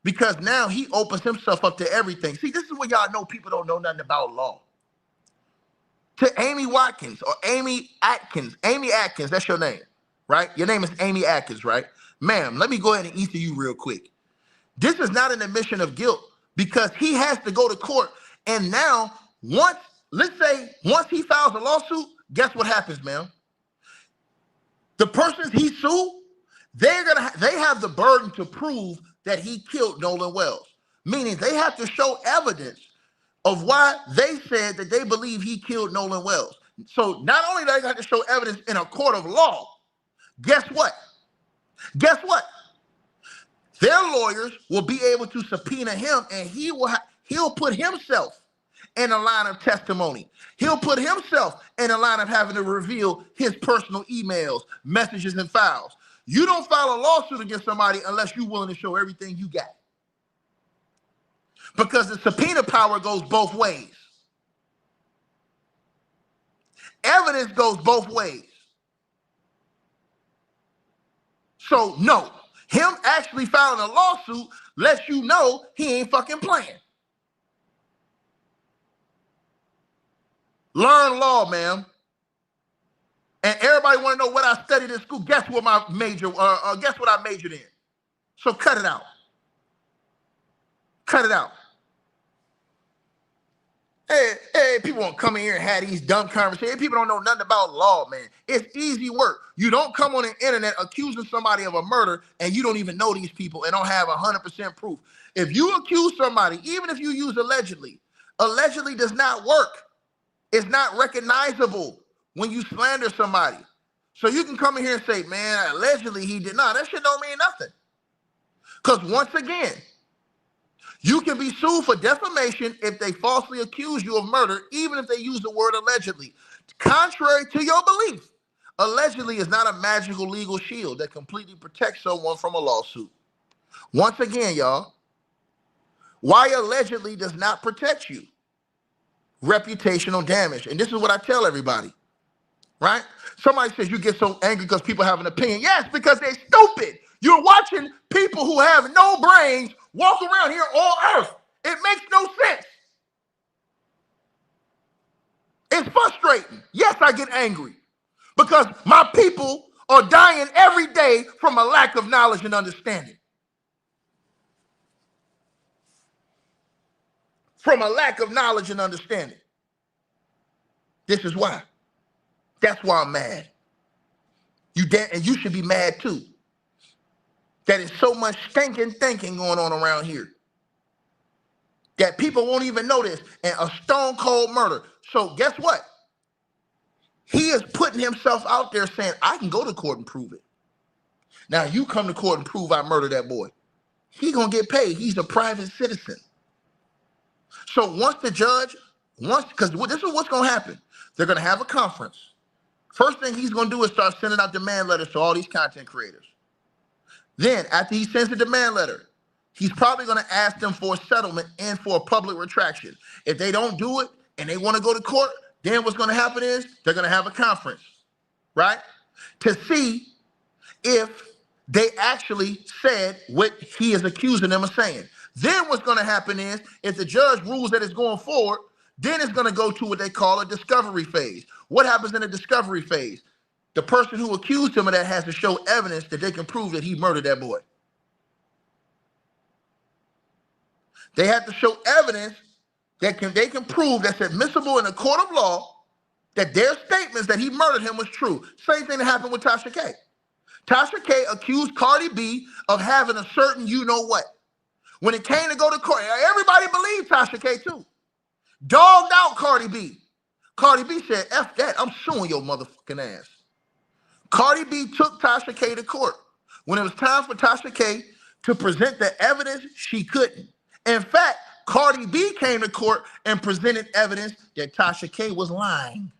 Because now he opens himself up to everything. See, this is where y'all know people don't know nothing about law. To Amy Watkins or Amy Atkins. Amy Atkins, that's your name, right? Your name is Amy Atkins, right? Ma'am, let me go ahead and answer you real quick. This is not an admission of guilt because he has to go to court. And now, let's say once he files a lawsuit, guess what happens, man? The persons he sued, they have the burden to prove that he killed Nolan Wells, meaning they have to show evidence of why they said that they believe he killed Nolan Wells. So not only do they have to show evidence in a court of law, guess what? Guess what? Their lawyers will be able to subpoena him, and he'll put himself in a line of testimony. He'll put himself in a line of having to reveal his personal emails, messages, and files. You don't file a lawsuit against somebody unless you're willing to show everything you got. Because the subpoena power goes both ways. Evidence goes both ways. So no, him actually filing a lawsuit lets you know he ain't fucking playing. Learn law, man. And everybody want to know what I studied in school. Guess what my major? Guess what I majored in? So cut it out. Cut it out. Hey, people want to come in here and have these dumb conversations. People don't know nothing about law, man. It's easy work. You don't come on the internet accusing somebody of a murder and you don't even know these people and don't have 100% proof. If you accuse somebody, even if you use allegedly does not work. It's not recognizable when you slander somebody. So you can come in here and say, man, allegedly he did not. That shit don't mean nothing. Because once again, you can be sued for defamation if they falsely accuse you of murder, even if they use the word allegedly. Contrary to your belief, allegedly is not a magical legal shield that completely protects someone from a lawsuit. Once again, y'all, why allegedly does not protect you? Reputational damage. And this is what I tell everybody, right? Somebody says you get so angry because people have an opinion. Yes, because they're stupid. You're watching people who have no brains walk around here on earth. It makes no sense. It's frustrating. Yes, I get angry because my people are dying every day from a lack of knowledge and understanding. From a lack of knowledge and understanding. This is why. That's why I'm mad. And you should be mad too. That is so much stinking thinking going on around here that people won't even notice, and a stone cold murder. So guess what? He is putting himself out there saying, I can go to court and prove it. Now you come to court and prove I murdered that boy. He's going to get paid. He's a private citizen. So once the judge, because this is what's going to happen. They're going to have a conference. First thing he's going to do is start sending out demand letters to all these content creators. Then after he sends the demand letter, he's probably going to ask them for a settlement and for a public retraction. If they don't do it and they want to go to court, then what's going to happen is they're going to have a conference, right? To see if they actually said what he is accusing them of saying. Then what's going to happen is if the judge rules that it's going forward, then it's going to go to what they call a discovery phase. What happens in the discovery phase? The person who accused him of that has to show evidence that they can prove that he murdered that boy. They have to show evidence that they can prove that's admissible in a court of law that their statements that he murdered him was true. Same thing that happened with Tasha K. Tasha K accused Cardi B of having a certain you-know-what. When it came to go to court, everybody believed Tasha K too. Dogged out Cardi B. Cardi B said, F that, I'm suing your motherfucking ass. Cardi B took Tasha K to court. When it was time for Tasha K to present the evidence, she couldn't. In fact, Cardi B came to court and presented evidence that Tasha K was lying.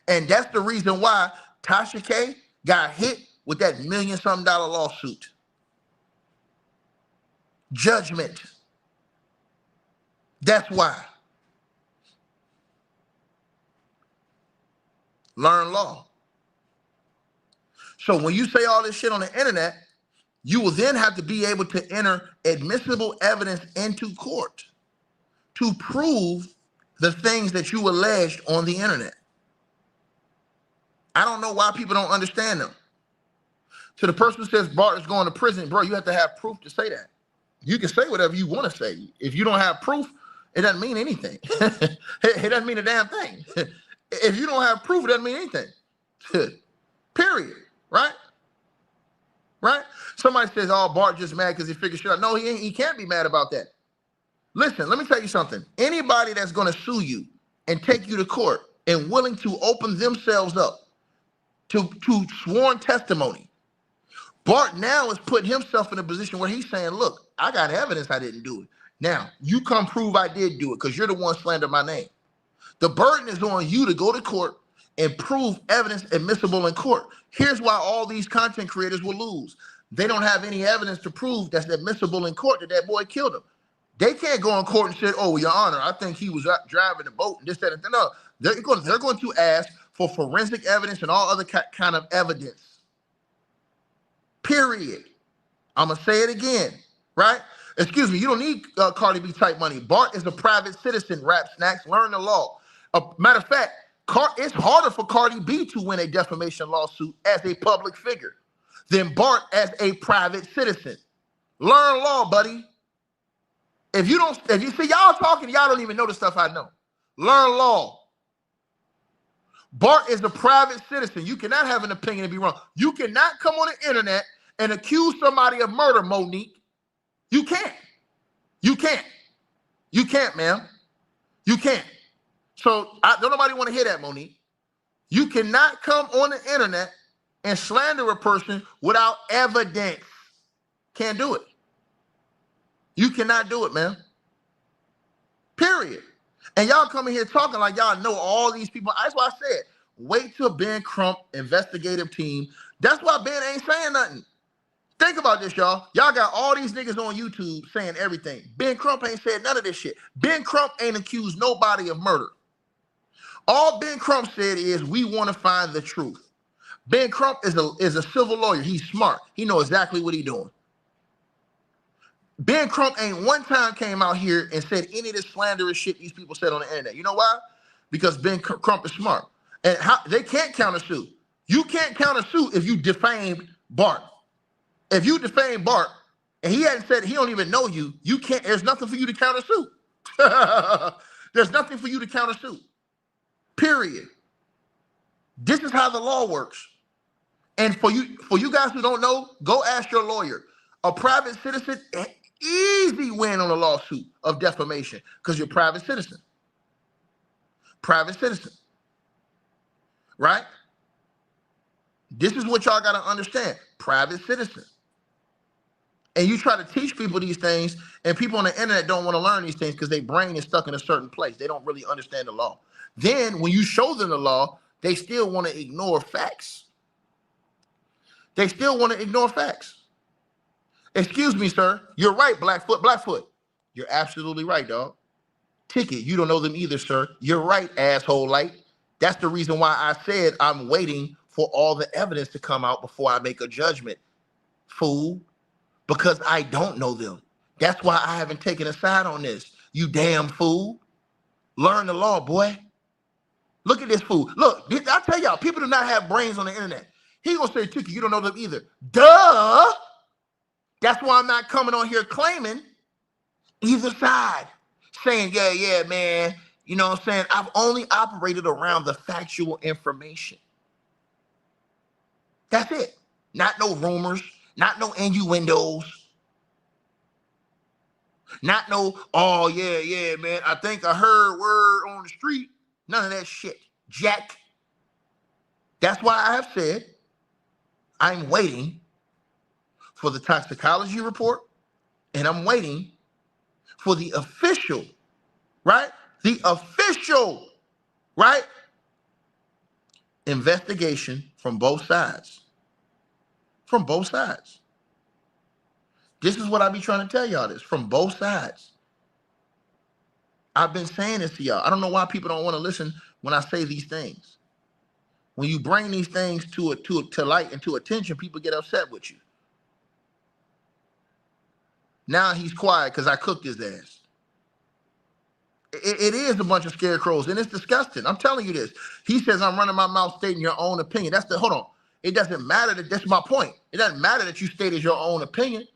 And that's the reason why Tasha K got hit with that $1 million-something lawsuit. Judgment. That's why. Learn law. So when you say all this shit on the internet, you will then have to be able to enter admissible evidence into court to prove the things that you alleged on the internet. I don't know why people don't understand them. To the person who says Bart is going to prison, bro, you have to have proof to say that. You can say whatever you want to say. If you don't have proof, it doesn't mean anything. It doesn't mean a damn thing. If you don't have proof, it doesn't mean anything. Period. Right? Right? Somebody says, oh, Bart just mad because he figured shit out. No, he ain't. He can't be mad about that. Listen, let me tell you something. Anybody that's going to sue you and take you to court and willing to open themselves up to sworn testimony, Bart now is putting himself in a position where he's saying, look, I got evidence I didn't do it. Now, you come prove I did do it because you're the one slandering my name. The burden is on you to go to court and prove evidence admissible in court. Here's why all these content creators will lose. They don't have any evidence to prove that's admissible in court that boy killed him. They can't go in court and say, oh, Your Honor, I think he was driving the boat and this, that, and that. No, they're going to ask for forensic evidence and all other kind of evidence. Period. I'm going to say it again, right? Excuse me, you don't need Cardi B type money. Bart is a private citizen, rap snacks, learn the law. Matter of fact, it's harder for Cardi B to win a defamation lawsuit as a public figure than Bart as a private citizen. Learn law, buddy. If you see y'all talking, y'all don't even know the stuff I know. Learn law. Bart is a private citizen. You cannot have an opinion and be wrong. You cannot come on the internet and accuse somebody of murder, Monique. You can't. You can't. You can't, ma'am. You can't. So don't nobody want to hear that, Monique. You cannot come on the internet and slander a person without evidence. Can't do it. You cannot do it, man. Period. And y'all coming here talking like y'all know all these people. That's why I said, wait till Ben Crump investigative team. That's why Ben ain't saying nothing. Think about this, y'all. Y'all got all these niggas on YouTube saying everything. Ben Crump ain't said none of this shit. Ben Crump ain't accused nobody of murder. All Ben Crump said is, we want to find the truth. Ben Crump is a civil lawyer. He's smart. He knows exactly what he's doing. Ben Crump ain't one time came out here and said any of this slanderous shit these people said on the internet. You know why? Because Ben Crump is smart. And they can't countersue. You can't countersue if you defamed Bart. If you defame Bart and he hadn't said he don't even know you, you can't. There's nothing for you to countersue. There's nothing for you to countersue. Period. This is how the law works. And for you guys who don't know, go ask your lawyer. A private citizen, easy win on a lawsuit of defamation because you're a private citizen. Private citizen. Right? This is what y'all got to understand. Private citizen. And you try to teach people these things, and people on the internet don't want to learn these things because their brain is stuck in a certain place. They don't really understand the law. Then when you show them the law, they still want to ignore facts. They still want to ignore facts. Excuse me, sir. You're right, Blackfoot. Blackfoot. You're absolutely right, dog. Ticket. You don't know them either, sir. You're right, asshole light. That's the reason why I said I'm waiting for all the evidence to come out before I make a judgment, fool. Because I don't know them. That's why I haven't taken a side on this. You damn fool. Learn the law, boy. Look at this fool. Look, I tell y'all, people do not have brains on the internet. He gonna say, Tiki, you don't know them either. Duh. That's why I'm not coming on here claiming either side. Saying, yeah, man. You know what I'm saying? I've only operated around the factual information. That's it. Not no rumors. Not no innuendos. Not no, oh, yeah, man. I think I heard word on the street. None of that shit. Jack. That's why I have said I'm waiting for the toxicology report, and I'm waiting for the official, right? The official, right? Investigation from both sides. From both sides. This is what I be trying to tell y'all this, from both sides. I've been saying this to y'all. I don't know why people don't want to listen when I say these things. When you bring these things to light and to attention, people get upset with you. Now he's quiet because I cooked his ass. It is a bunch of scarecrows, and it's disgusting. I'm telling you this. He says I'm running my mouth stating your own opinion. Hold on. It doesn't matter that's my point. It doesn't matter that you stated your own opinion.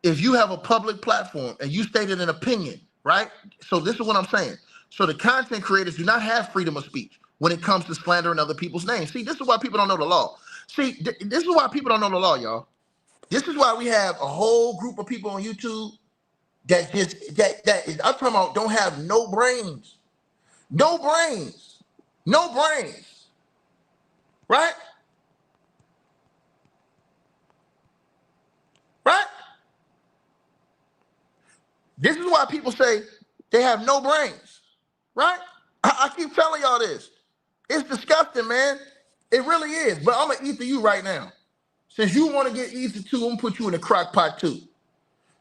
If you have a public platform and you stated an opinion, right? So this is what I'm saying. So the content creators do not have freedom of speech. when it comes to slandering other people's names. See, this is why people don't know the law. See, this is why people don't know the law, y'all. This is why we have a whole group of people on YouTube that I'm talking about don't have no brains. No brains. No brains. Right? Right? This is why people say they have no brains. Right? I keep telling y'all this. It's disgusting, man. It really is. But I'm going to ether you right now. Since you want to get ether too, I'm going to put you in the crock pot too.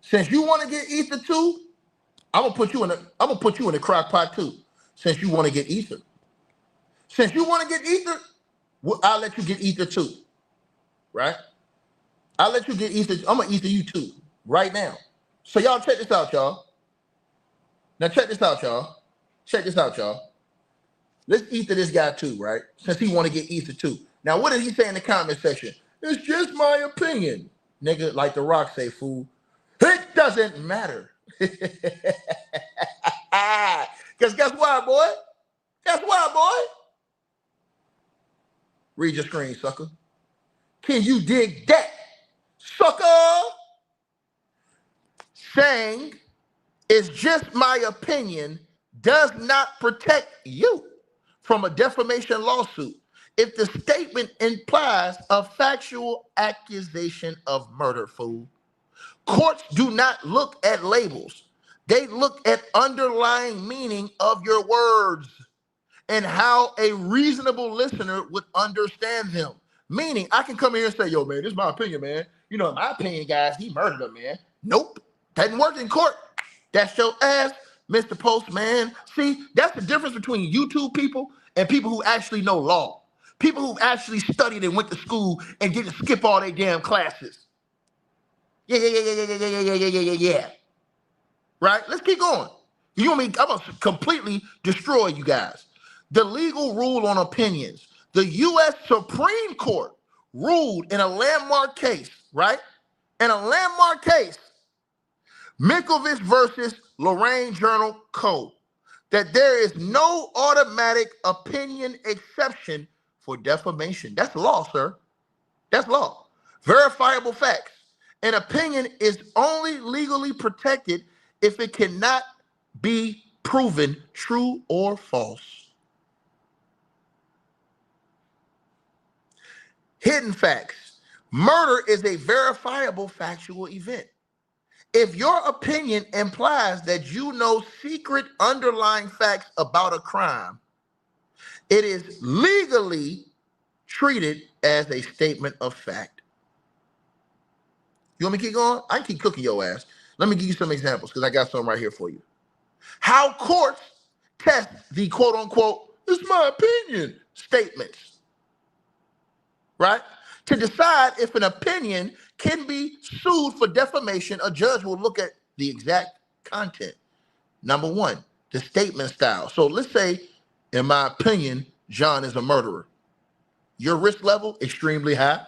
Since you want to get ether too, I'm going to put you in the crock pot too. Since you want to get ether. Since you want to get ether, well, I'll let you get ether too. Right? I'll let you get ether. I'm going to ether you too. Right now. So y'all check this out, y'all. Now check this out, y'all. Check this out, y'all. Let's ether this guy too, right? Since he want to get ether too. Now, what did he say in the comment section? It's just my opinion. Nigga, like The Rock say, fool. It doesn't matter. Because guess what, boy? Guess what, boy? Read your screen, sucker. Can you dig that, sucker? Saying it's just my opinion does not protect you from a defamation lawsuit if the statement implies a factual accusation of murder, fool. Courts do not look at labels. They look at underlying meaning of your words and how a reasonable listener would understand them. Meaning, I can come here and say, yo, man, this is my opinion, man. You know, in my opinion, guys, he murdered him, man. Nope. Doesn't work in court. That's your ass, Mr. Postman. See, that's the difference between YouTube people and people who actually know law. People who actually studied and went to school and didn't skip all their damn classes. Yeah. Right? Let's keep going. You want me? I'm going to completely destroy you guys. The legal rule on opinions. The U.S. Supreme Court ruled in a landmark case, right? In a landmark case, Mickovic versus Lorraine Journal Co., that there is no automatic opinion exception for defamation. That's law, sir. That's law. Verifiable facts. An opinion is only legally protected if it cannot be proven true or false. Hidden facts. Murder is a verifiable factual event. If your opinion implies that you know secret underlying facts about a crime, it is legally treated as a statement of fact. You want me to keep going? I can keep cooking your ass. Let me give you some examples because I got some right here for you. How courts test the quote unquote, it's my opinion statements, right? To decide if an opinion can be sued for defamation, a judge will look at the exact content. Number one, the statement style. So let's say, in my opinion, John is a murderer. Your risk level, extremely high.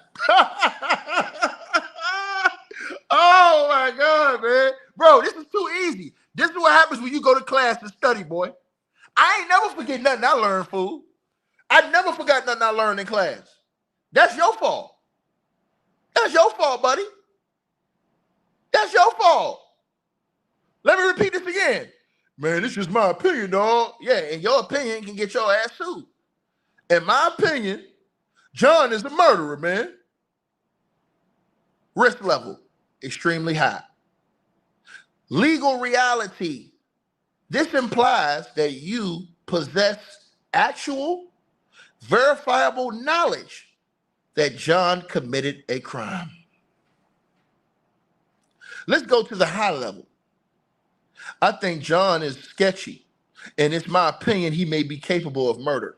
Oh my God, man. Bro, this is too easy. This is what happens when you go to class and study, boy. I ain't never forget nothing I learned, fool. I never forgot nothing I learned in class. That's your fault. That's your fault, buddy. That's your fault. Let me repeat this again. Man, this is my opinion, dog. Yeah, and your opinion can get your ass sued. In my opinion, John is a murderer, man. Risk level, extremely high. Legal reality. This implies that you possess actual, verifiable knowledge that John committed a crime. Let's go to the high level. I think John is sketchy, and it's my opinion he may be capable of murder.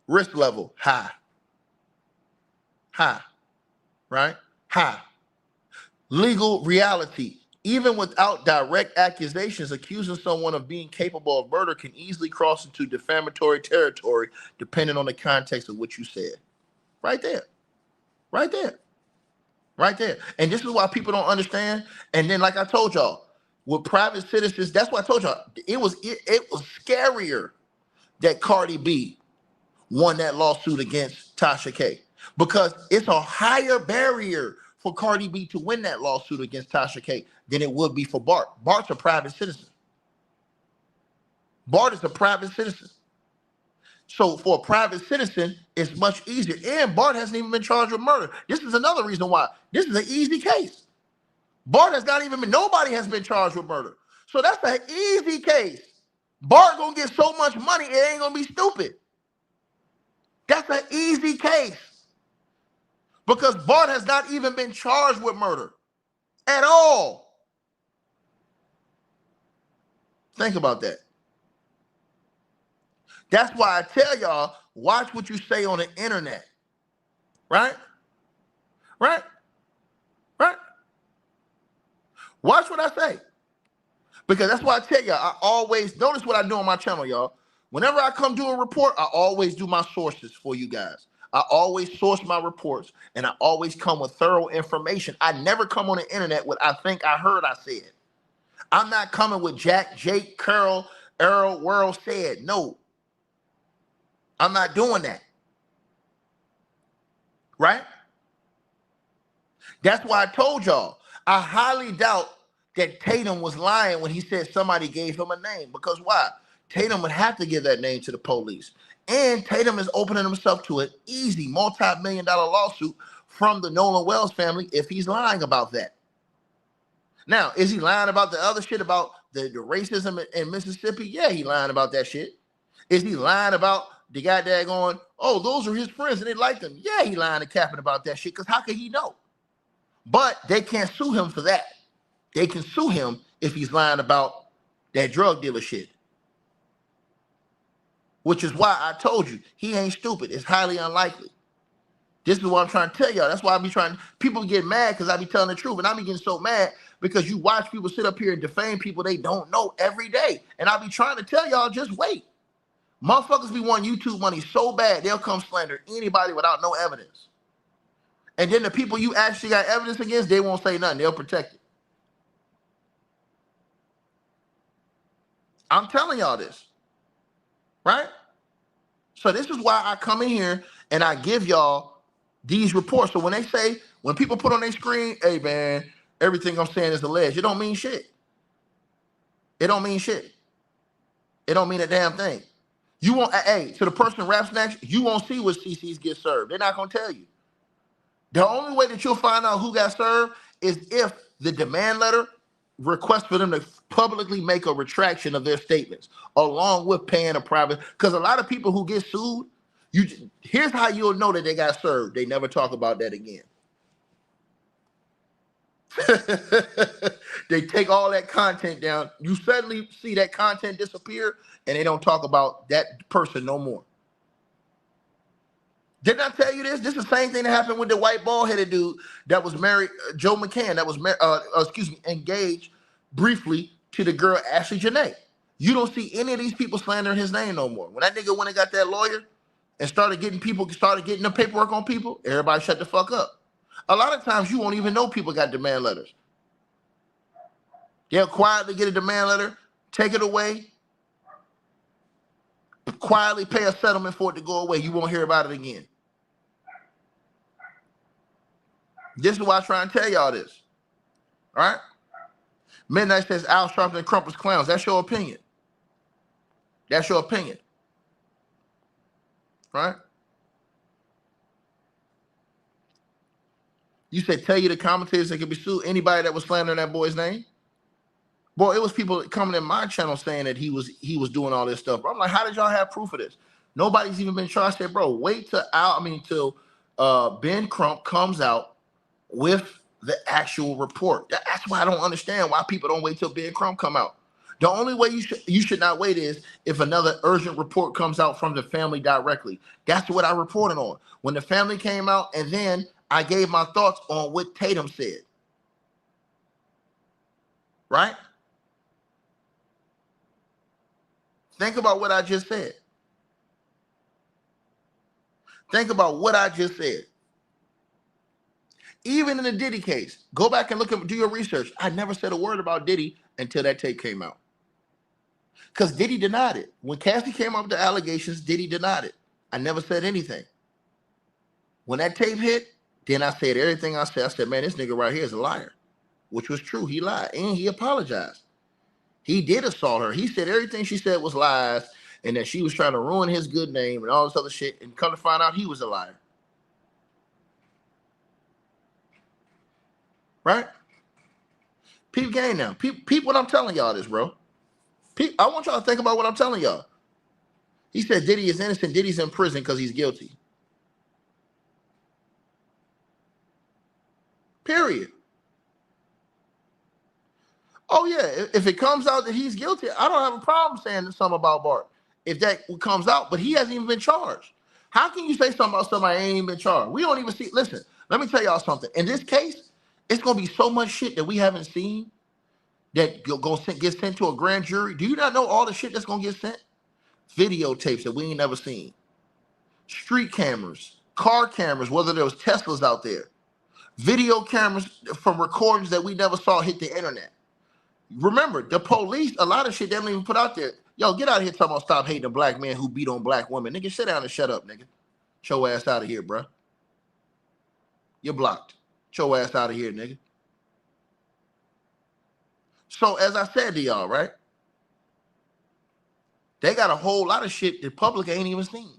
Risk level, high. High, right? High. Legal reality. Even without direct accusations, accusing someone of being capable of murder can easily cross into defamatory territory depending on the context of what you said. Right there. Right there. Right there. And this is why people don't understand. And then, like I told y'all, with private citizens, that's why I told y'all, it was scarier that Cardi B won that lawsuit against Tasha K. Because it's a higher barrier for Cardi B to win that lawsuit against Tasha K than it would be for Bart. Bart's a private citizen. Bart is a private citizen. So for a private citizen, it's much easier. And Bart hasn't even been charged with murder. This is another reason why. This is an easy case. Bart has not even been, nobody has been charged with murder. So that's an easy case. Bart gonna get so much money, it ain't gonna be stupid. That's an easy case. Because Bart has not even been charged with murder at all. Think about that. That's why I tell y'all, watch what you say on the internet. Right? Right? Right? Watch what I say. Because that's why I tell y'all, I always, notice what I do on my channel, y'all. Whenever I come do a report, I always do my sources for you guys. I always source my reports, and I always come with thorough information. I never come on the internet with I think I heard I said. I'm not coming with Jack, Jake, Curl, Earl, World said. No. I'm not doing that. Right? That's why I told y'all, I highly doubt that Tatum was lying when he said somebody gave him a name. Because why? Tatum would have to give that name to the police. And Tatum is opening himself to an easy multi-million-dollar lawsuit from the Nolan Wells family if he's lying about that. Now, is he lying about the other shit about the racism in Mississippi? Yeah, he lying about that shit. Is he lying about the guy that going, oh, those are his friends and they like them? Yeah, he lying and capping about that shit, because how could he know? But they can't sue him for that. They can sue him if he's lying about that drug dealer shit. Which is why I told you, he ain't stupid. It's highly unlikely. This is what I'm trying to tell y'all. That's why I be trying, people get mad because I be telling the truth. And I be getting so mad because you watch people sit up here and defame people they don't know every day. And I be trying to tell y'all, just wait. Motherfuckers be wanting YouTube money so bad, they'll come slander anybody without no evidence. And then the people you actually got evidence against, they won't say nothing. They'll protect it. I'm telling y'all this. Right? So this is why I come in here and I give y'all these reports. So when they say, when people put on their screen, hey man, everything I'm saying is alleged, it don't mean shit. It don't mean shit. It don't mean a damn thing. You won't, hey, to the person who raps next, you won't see what CCs get served. They're not gonna tell you. The only way that you'll find out who got served is if the demand letter requests for them to publicly make a retraction of their statements, along with paying a private. Because a lot of people who get sued, here's how you'll know that they got served. They never talk about that again. They take all that content down. You suddenly see that content disappear, and they don't talk about that person no more. Didn't I tell you this? This is the same thing that happened with the white bald-headed dude that was married, Joe McCann, that was engaged briefly to the girl Ashley Janae. You don't see any of these people slandering his name no more. When that nigga went and got that lawyer and started getting the paperwork on people, everybody shut the fuck up. A lot of times you won't even know people got demand letters. They'll quietly get a demand letter, take it away, quietly pay a settlement for it to go away. You won't hear about it again. This is why I try and tell y'all this. All right? Midnight says Al Sharpton and Crumpers clowns. That's your opinion. That's your opinion. Right? You said tell you the commentators that could be sued. Anybody that was slandering that boy's name? Boy, it was people coming in my channel saying that he was doing all this stuff. Bro, I'm like, how did y'all have proof of this? Nobody's even been charged. I said, bro, wait till Ben Crump comes out with the actual report. That's why I don't understand why people don't wait till Ben Crump come out. The only way you should not wait is if another urgent report comes out from the family directly. That's what I reported on. When the family came out, and then I gave my thoughts on what Tatum said. Right? Think about what I just said. Think about what I just said. Even in the Diddy case, go back and do your research. I never said a word about Diddy until that tape came out. Because Diddy denied it. When Cassie came up with the allegations, Diddy denied it. I never said anything. When that tape hit, then I said everything I said. I said, man, this nigga right here is a liar, which was true. He lied, and he apologized. He did assault her. He said everything she said was lies, and that she was trying to ruin his good name and all this other shit, and come to find out he was a liar. Right? Peep game now. Peep what I'm telling y'all this, bro. I want y'all to think about what I'm telling y'all. He said Diddy is innocent. Diddy's in prison because he's guilty. Period. Oh, yeah. If it comes out that he's guilty, I don't have a problem saying something about Bart. If that comes out, but he hasn't even been charged. How can you say something about somebody ain't even been charged? We don't even see. Listen, let me tell y'all something. In this case, it's going to be so much shit that we haven't seen that get sent to a grand jury. Do you not know all the shit that's going to get sent? Videotapes that we ain't never seen. Street cameras, car cameras, whether there was Teslas out there. Video cameras from recordings that we never saw hit the internet. Remember, the police, a lot of shit they don't even put out there. Yo, get out of here talking about stop hating a black man who beat on black women. Nigga, sit down and shut up, nigga. Get your ass out of here, bro. You're blocked. Get your ass out of here, nigga. So, as I said to y'all, right? They got a whole lot of shit the public ain't even seen.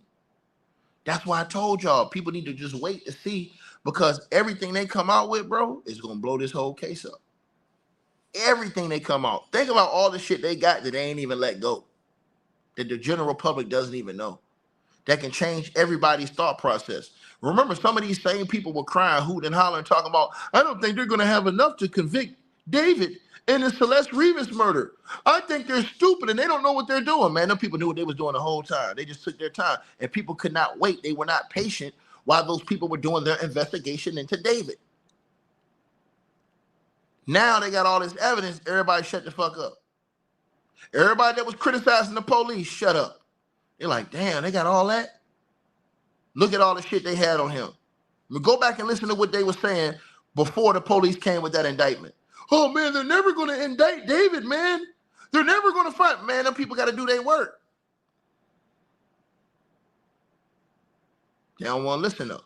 That's why I told y'all people need to just wait to see, because everything they come out with, bro, is going to blow this whole case up. Everything they come out. Think about all the shit they got that they ain't even let go, that the general public doesn't even know, that can change everybody's thought process. Remember, some of these same people were crying, hooting and hollering, talking about, I don't think they're going to have enough to convict David in the Celeste Rivas murder. I think they're stupid and they don't know what they're doing, man. Them people knew what they was doing the whole time. They just took their time, and people could not wait. They were not patient while those people were doing their investigation into David. Now they got all this evidence. Everybody shut the fuck up. Everybody that was criticizing the police, shut up. They're like, damn, they got all that? Look at all the shit they had on him. Go back and listen to what they were saying before the police came with that indictment. Oh, man, they're never going to indict David, man. They're never going to find. Man, them people got to do their work. They don't want to listen, though.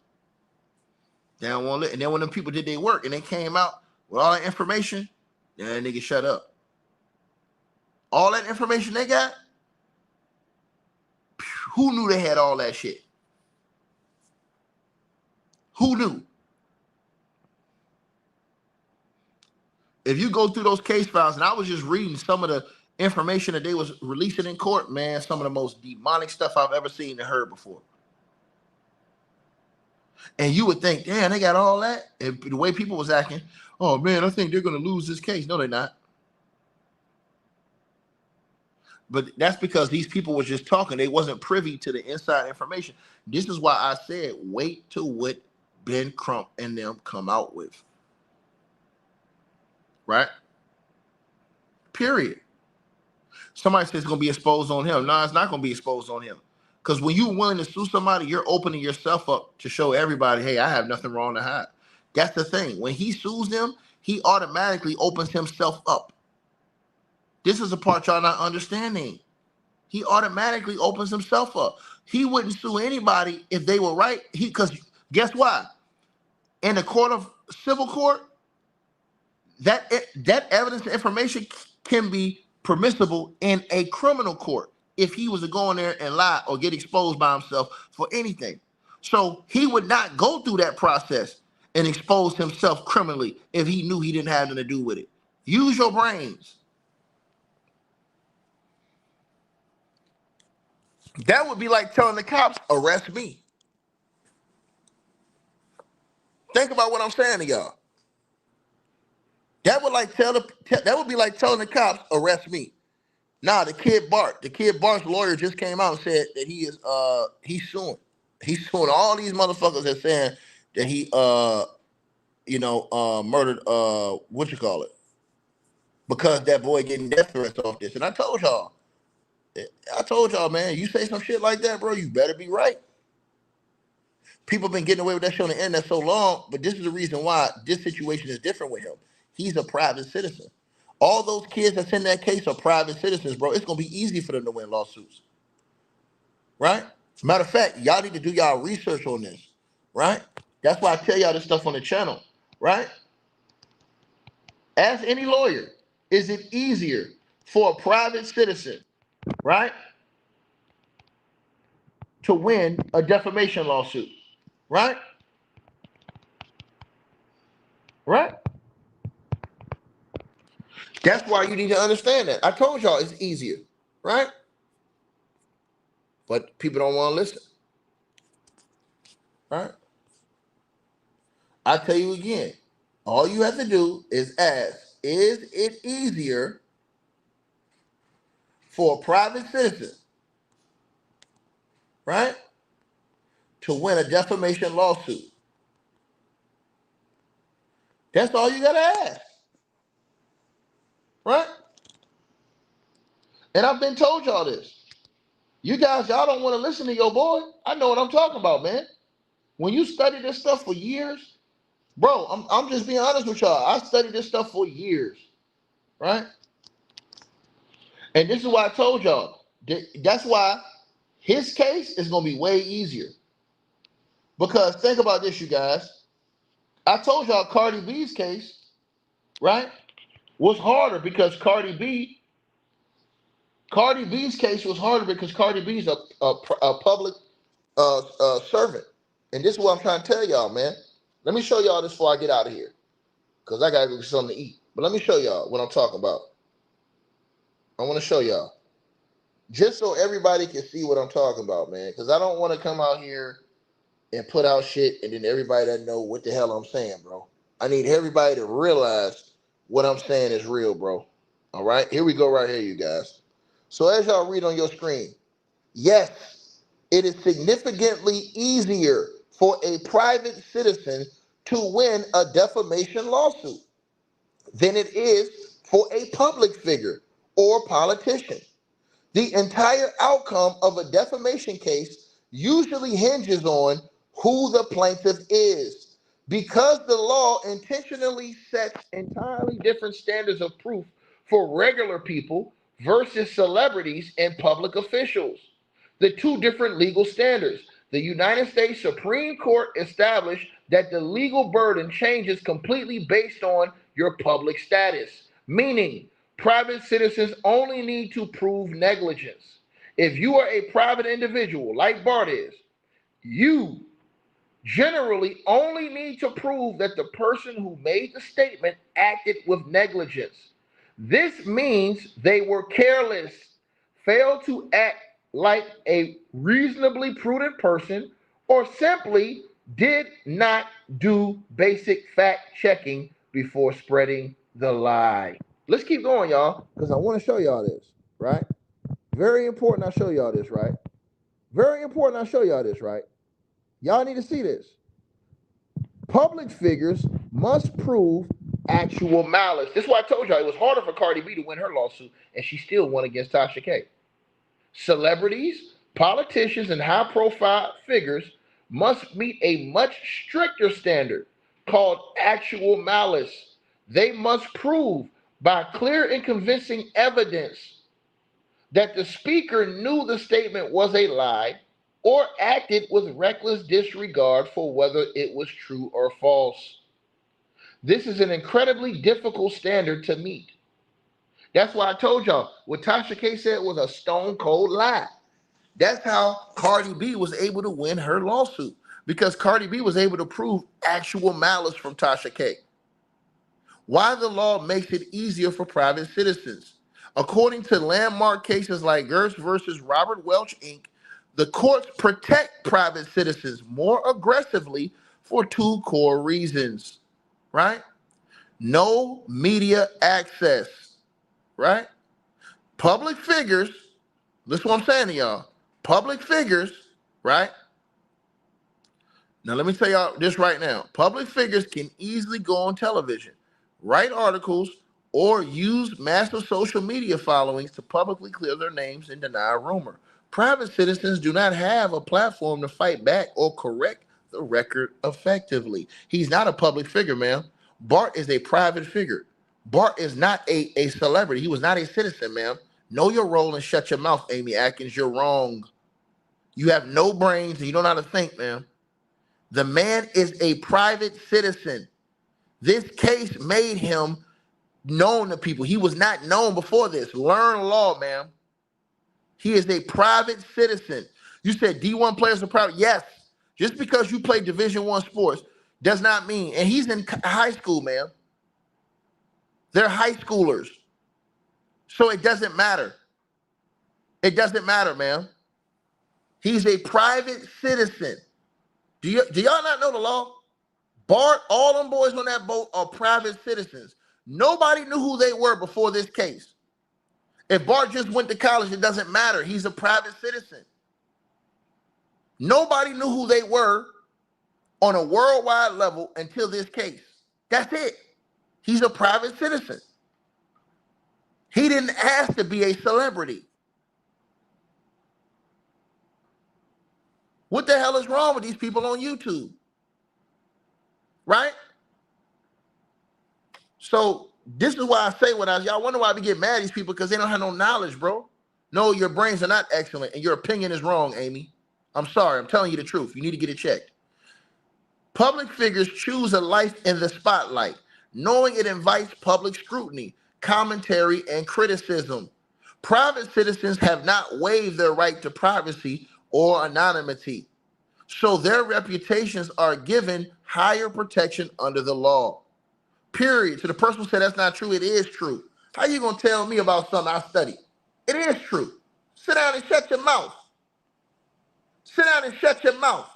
They don't want to listen. And then when them people did their work and they came out with all that information, then nigga shut up. All that information they got, who knew they had all that shit? Who knew? If you go through those case files, and I was just reading some of the information that they was releasing in court, man, some of the most demonic stuff I've ever seen and heard before. And you would think, damn, they got all that? And the way people was acting, oh, man, I think they're going to lose this case. No, they're not. But that's because these people were just talking. They wasn't privy to the inside information. This is why I said, wait till what Ben Crump and them come out with. Right? Period. Somebody says it's going to be exposed on him. No, it's not going to be exposed on him. Because when you're willing to sue somebody, you're opening yourself up to show everybody, hey, I have nothing wrong to hide. That's the thing. When he sues them, he automatically opens himself up. This is the part y'all not understanding. He automatically opens himself up. He wouldn't sue anybody if they were right. Because guess what? In the court of civil court, that evidence and information can be permissible in a criminal court if he was to go in there and lie or get exposed by himself for anything. So he would not go through that process and expose himself criminally if he knew he didn't have nothing to do with it. Use your brains. That would be like telling the cops, arrest me. Think about what I'm saying to y'all. That would be like telling the cops, arrest me. Nah, the kid Bart's lawyer just came out and said that he's suing. He's suing all these motherfuckers that saying that he murdered because that boy getting death threats off this. And I told y'all, man, you say some shit like that, bro, you better be right. People been getting away with that shit on the internet so long, but this is the reason why this situation is different with him. He's a private citizen. All those kids that's in that case are private citizens, bro. It's going to be easy for them to win lawsuits. Right? Matter of fact, y'all need to do y'all research on this, right? That's why I tell y'all this stuff on the channel, right? Ask any lawyer, is it easier for a private citizen, right, to win a defamation lawsuit, right? Right? That's why you need to understand that. I told y'all it's easier, right? But people don't want to listen, right? I tell you again, all you have to do is ask, is it easier for a private citizen, right, to win a defamation lawsuit? That's all you got to ask, right? And I've been told y'all this. You guys, y'all don't want to listen to your boy. I know what I'm talking about, man. When you study this stuff for years, bro, I'm just being honest with y'all. I studied this stuff for years, right? And this is why I told y'all. That's why his case is going to be way easier. Because think about this, you guys. I told y'all Cardi B's case, right, was harder because Cardi B's case was harder because Cardi B's a public servant. And this is what I'm trying to tell y'all, man. Let me show y'all this before I get out of here. Because I got to go get something to eat. But let me show y'all what I'm talking about. I want to show y'all. Just so everybody can see what I'm talking about, man. Because I don't want to come out here and put out shit and then everybody doesn't know what the hell I'm saying, bro. I need everybody to realize what I'm saying is real, bro. All right? Here we go right here, you guys. So as y'all read on your screen, yes, it is significantly easier for a private citizen to win a defamation lawsuit than it is for a public figure or politician. The entire outcome of a defamation case usually hinges on who the plaintiff is. Because the law intentionally sets entirely different standards of proof for regular people versus celebrities and public officials. The two different legal standards. The United States Supreme Court established that the legal burden changes completely based on your public status, meaning private citizens only need to prove negligence. If you are a private individual, like Bart is, you generally only need to prove that the person who made the statement acted with negligence. This means they were careless, failed to act like a reasonably prudent person, or simply did not do basic fact checking before spreading the lie. Let's keep going, y'all, because I want to show y'all this, right? Very important I show y'all this, right? Very important I show y'all this, right? Y'all need to see this. Public figures must prove actual malice. This is why I told y'all it was harder for Cardi B to win her lawsuit, and she still won against Tasha K. Celebrities, politicians, and high-profile figures must meet a much stricter standard called actual malice. They must prove by clear and convincing evidence that the speaker knew the statement was a lie or acted with reckless disregard for whether it was true or false. This is an incredibly difficult standard to meet. That's why I told y'all what Tasha K said was a stone cold lie. That's how Cardi B was able to win her lawsuit, because Cardi B was able to prove actual malice from Tasha K. Why the law makes it easier for private citizens. According to landmark cases like Gerst versus Robert Welch, Inc., the courts protect private citizens more aggressively for two core reasons, right? No media access, right? Public figures, listen what I'm saying to y'all. Public figures, right? Now let me tell y'all this right now. Public figures can easily go on television, write articles, or use massive social media followings to publicly clear their names and deny a rumor. Private citizens do not have a platform to fight back or correct the record effectively. He's not a public figure, ma'am. Bart is a private figure. Bart is not a celebrity. He was not a citizen, ma'am. Know your role and shut your mouth, Amy Atkins. You're wrong. You have no brains and you don't know how to think, man. The man is a private citizen. This case made him known to people. He was not known before this. Learn law, man. He is a private citizen. You said D1 players are private. Yes. Just because you play Division I sports does not mean, and he's in high school, man. They're high schoolers. So it doesn't matter. It doesn't matter, man. He's a private citizen. Do y'all not know the law? Bart, all them boys on that boat are private citizens. Nobody knew who they were before this case. If Bart just went to college, it doesn't matter. He's a private citizen. Nobody knew who they were on a worldwide level until this case. That's it. He's a private citizen. He didn't ask to be a celebrity. What the hell is wrong with these people on YouTube? Right? So this is why I say what y'all wonder why we get mad at these people, because they don't have no knowledge, bro. No, your brains are not excellent and your opinion is wrong, Amy. I'm sorry. I'm telling you the truth. You need to get it checked. Public figures choose a life in the spotlight, knowing it invites public scrutiny, commentary, and criticism. Private citizens have not waived their right to privacy or anonymity, so their reputations are given higher protection under the law. Period. So the person who said that's not true, it is true. How you gonna tell me about something I studied? It is true. Sit down and shut your mouth. Sit down and shut your mouth.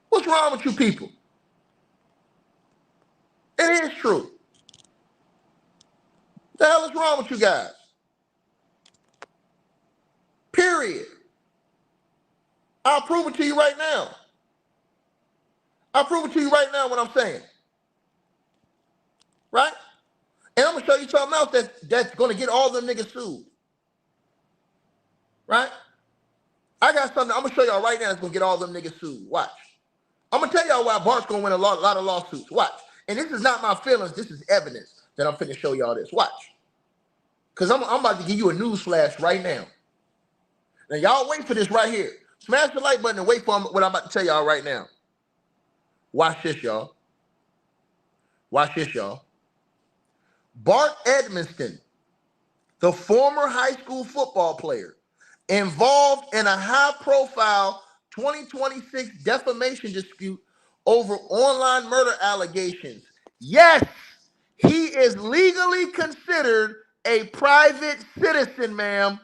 What's wrong with you people? It is true. What the hell is wrong with you guys? Period. I'll prove it to you right now. I'll prove it to you right now what I'm saying. Right? And I'm going to show you something else that's going to get all them niggas sued. Right? I got something I'm going to show y'all right now that's going to get all them niggas sued. Watch. I'm going to tell y'all why Bart's going to win a lot of lawsuits. Watch. And this is not my feelings. This is evidence that I'm finna show y'all this. Watch. Because I'm about to give you a news flash right now. Now, y'all wait for this right here. Smash the like button and wait for what I'm about to tell y'all right now. Watch this, y'all. Watch this, y'all. Bart Edmiston, the former high school football player, involved in a high-profile 2026 defamation dispute over online murder allegations. Yes, he is legally considered a private citizen, ma'am,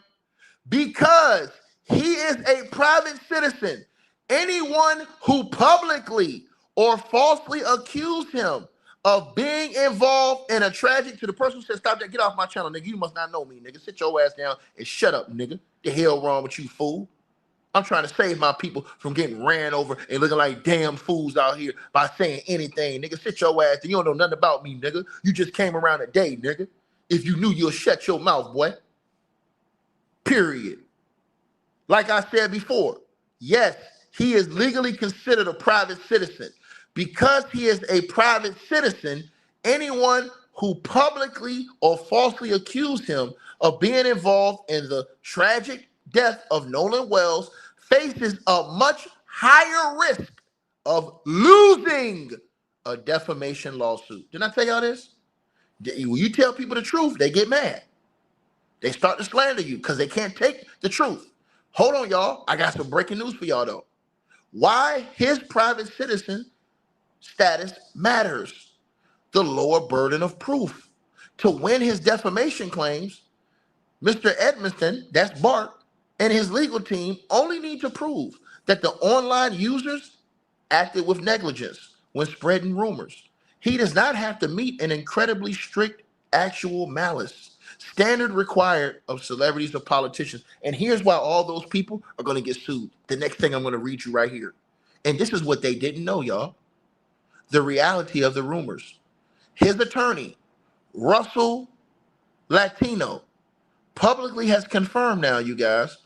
because he is a private citizen. Anyone who publicly or falsely accused him of being involved in a tragic, to the person who said, stop that, get off my channel, nigga, you must not know me, nigga. Sit your ass down and shut up, nigga. The hell wrong with you, fool? I'm trying to save my people from getting ran over and looking like damn fools out here by saying anything, nigga. Sit your ass down. You don't know nothing about me, nigga. You just came around a day, nigga. If you knew, you'll shut your mouth, boy. Period. Like I said before, yes, he is legally considered a private citizen. Because he is a private citizen, anyone who publicly or falsely accused him of being involved in the tragic death of Nolan Wells faces a much higher risk of losing a defamation lawsuit. Didn't I tell y'all this? When you tell people the truth, they get mad. They start to slander you because they can't take the truth. Hold on, y'all. I got some breaking news for y'all, though. Why his private citizen status matters. The lower burden of proof. To win his defamation claims, Mr. Edmiston, that's Bart, and his legal team only need to prove that the online users acted with negligence when spreading rumors. He does not have to meet an incredibly strict actual malice standard required of celebrities or politicians. And here's why all those people are going to get sued. The next thing I'm going to read you right here. And this is what they didn't know, y'all. The reality of the rumors. His attorney, Russell Latino, publicly has confirmed now, you guys,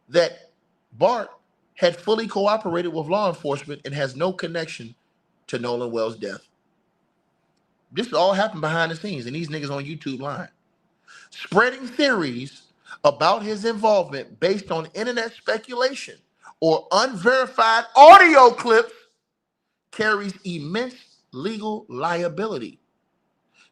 that Bart had fully cooperated with law enforcement and has no connection to Nolan Wells' death. This all happened behind the scenes, and these niggas on YouTube lying. Spreading theories about his involvement based on internet speculation or unverified audio clips carries immense legal liability.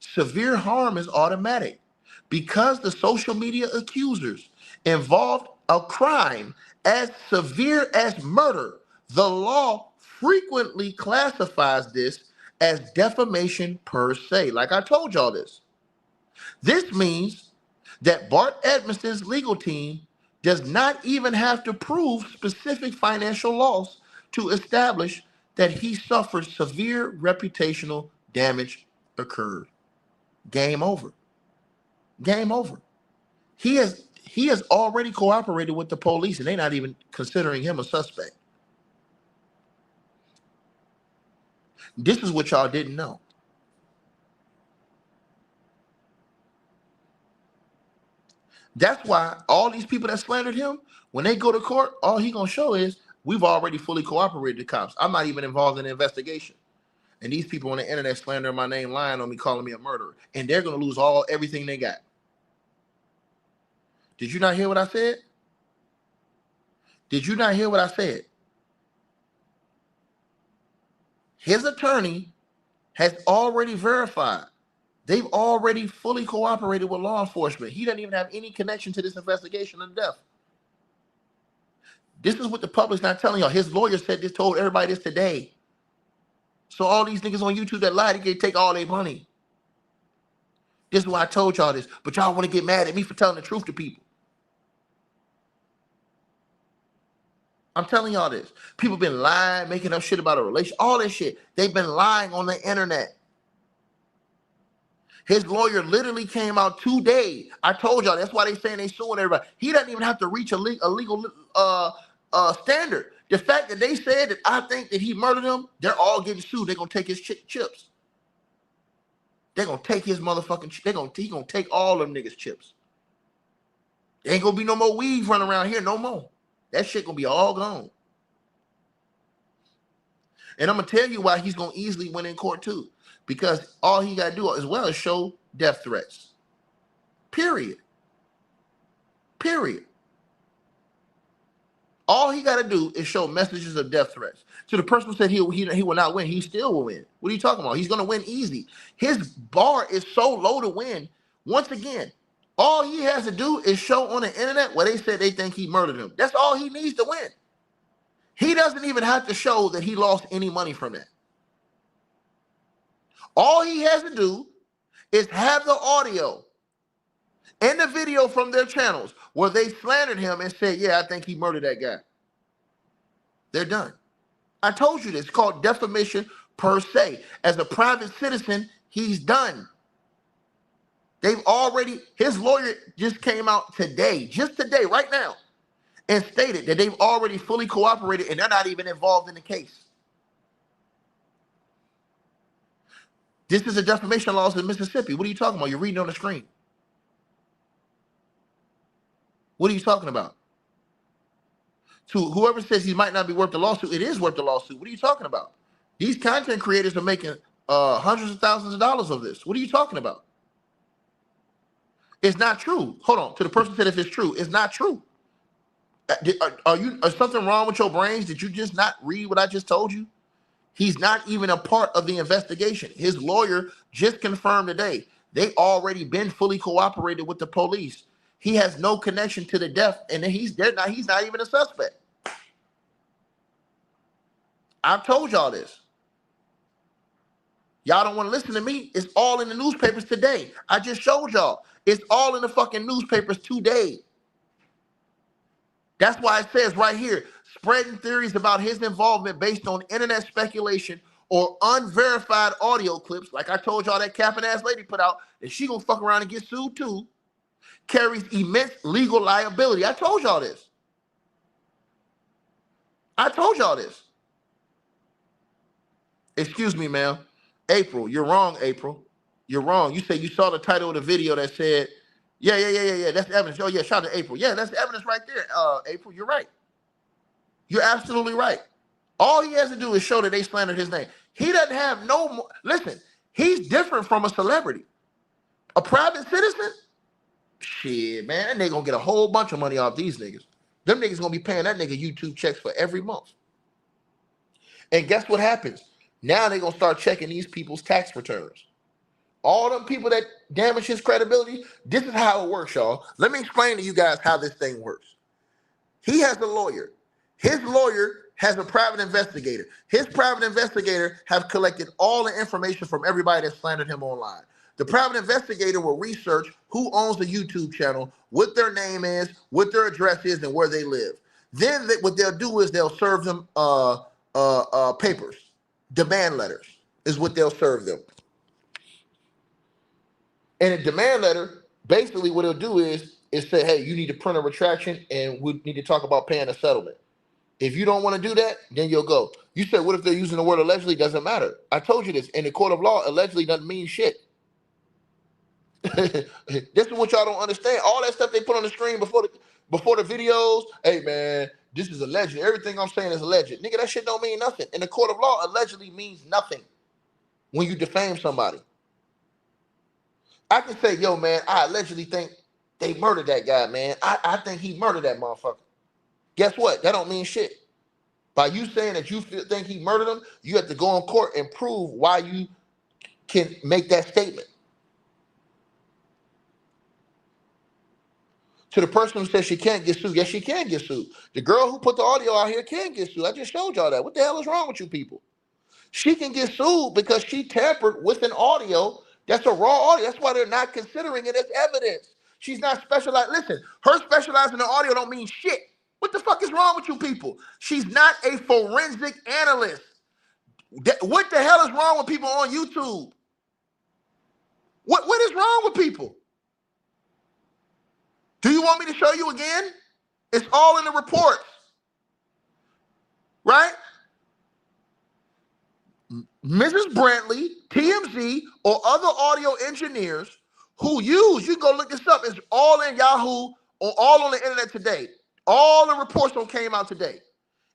Severe harm is automatic because the social media accusers involved a crime as severe as murder. The law frequently classifies this as defamation per se. Like I told y'all this. This means that Bart Edmiston's legal team does not even have to prove specific financial loss to establish that he suffered severe reputational damage occurred. Game over. Game over. He has already cooperated with the police, and they're not even considering him a suspect. This is what y'all didn't know. That's why all these people that slandered him, when they go to court, all he gonna show is we've already fully cooperated with the cops. I'm not even involved in the investigation. And these people on the internet slandering my name, lying on me, calling me a murderer. And they're gonna lose everything they got. Did you not hear what I said? Did you not hear what I said? His attorney has already verified. They've already fully cooperated with law enforcement. He doesn't even have any connection to this investigation of death. This is what the public's not telling y'all. His lawyer said this, told everybody this today. So all these niggas on YouTube that lie, they can take all their money. This is why I told y'all this. But y'all want to get mad at me for telling the truth to people. I'm telling y'all this. People been lying, making up shit about a relation, all that shit. They've been lying on the internet. His lawyer literally came out today. I told y'all, that's why they saying they suing everybody. He doesn't even have to reach a legal standard. The fact that they said that I think that he murdered him, they're all getting sued. They're going to take his chips. They're going to take his motherfucking, he going to take all them niggas' chips. There ain't going to be no more weed running around here no more. That shit going to be all gone. And I'm going to tell you why he's going to easily win in court too. Because all he got to do as well is show death threats. Period. Period. All he got to do is show messages of death threats. So the person who said he will not win, he still will win. What are you talking about? He's going to win easy. His bar is so low to win. Once again, all he has to do is show on the internet where they said they think he murdered him. That's all he needs to win. He doesn't even have to show that he lost any money from that. All he has to do is have the audio and the video from their channels where they slandered him and said, yeah, I think he murdered that guy. They're done. I told you this. It's called defamation per se. As a private citizen, he's done. They've already, his lawyer just came out today, just today, right now, and stated that they've already fully cooperated and they're not even involved in the case. This is a defamation laws in Mississippi. What are you talking about? You're reading on the screen. What are you talking about? To whoever says he might not be worth the lawsuit, it is worth the lawsuit. What are you talking about? These content creators are making hundreds of thousands of dollars of this. What are you talking about? It's not true. Hold on. To the person who said if it's true, it's not true. Are something wrong with your brains? Did you just not read what I just told you? He's not even a part of the investigation. His lawyer just confirmed today. They already been fully cooperated with the police. He has no connection to the death, and he's not even a suspect. I've told y'all this. Y'all don't want to listen to me. It's all in the newspapers today. I just showed y'all. It's all in the fucking newspapers today. That's why it says right here, spreading theories about his involvement based on internet speculation or unverified audio clips, like I told y'all that capping ass lady put out, that she gonna fuck around and get sued too, carries immense legal liability. I told y'all this. I told y'all this. Excuse me, ma'am. April, you're wrong, April. You're wrong. You said you saw the title of the video that said, yeah, that's evidence. Oh, yeah, shout out to April. Yeah, that's evidence right there, April. You're right. You're absolutely right. All he has to do is show that they slandered his name. He doesn't have no more. Listen, he's different from a celebrity. A private citizen, Shit, man, that nigga gonna get a whole bunch of money off these niggas. Them niggas gonna be paying that nigga YouTube checks for every month. And guess what happens? Now they gonna start checking these people's tax returns. All them people that damage his credibility, this is how it works, y'all. Let me explain to you guys how this thing works. He has a lawyer. His lawyer has a private investigator. His private investigator have collected all the information from everybody that slandered him online. The private investigator will research who owns the YouTube channel, what their name is, what their address is, and where they live. Then what they'll do is they'll serve them papers, demand letters is what they'll serve them. And a demand letter, basically what it'll do is say, hey, you need to print a retraction and we need to talk about paying a settlement. If you don't want to do that, then you'll go. You said, what if they're using the word allegedly? Doesn't matter. I told you this. In the court of law, allegedly doesn't mean shit. This is what y'all don't understand. All that stuff they put on the screen before the videos. Hey, man, this is alleged. Everything I'm saying is alleged. Nigga, that shit don't mean nothing. In the court of law, allegedly means nothing when you defame somebody. I can say, yo, man, I allegedly think they murdered that guy, man. I think he murdered that motherfucker. Guess what? That don't mean shit. By you saying that you think he murdered him, you have to go in court and prove why you can make that statement. To the person who says she can't get sued, yes, she can get sued. The girl who put the audio out here can get sued. I just showed y'all that. What the hell is wrong with you people? She can get sued because she tampered with an audio that's a raw audio. That's why they're not considering it as evidence. She's not specialized. Listen, her specializing in audio don't mean shit. What the fuck is wrong with you people? She's not a forensic analyst. What the hell is wrong with people on YouTube? What is wrong with people? Do you want me to show you again? It's all in the reports. Right? Mrs. Brantley, TMZ, or other audio engineers who use, you can go look this up, it's all in Yahoo or all on the internet today. All the reports that came out today.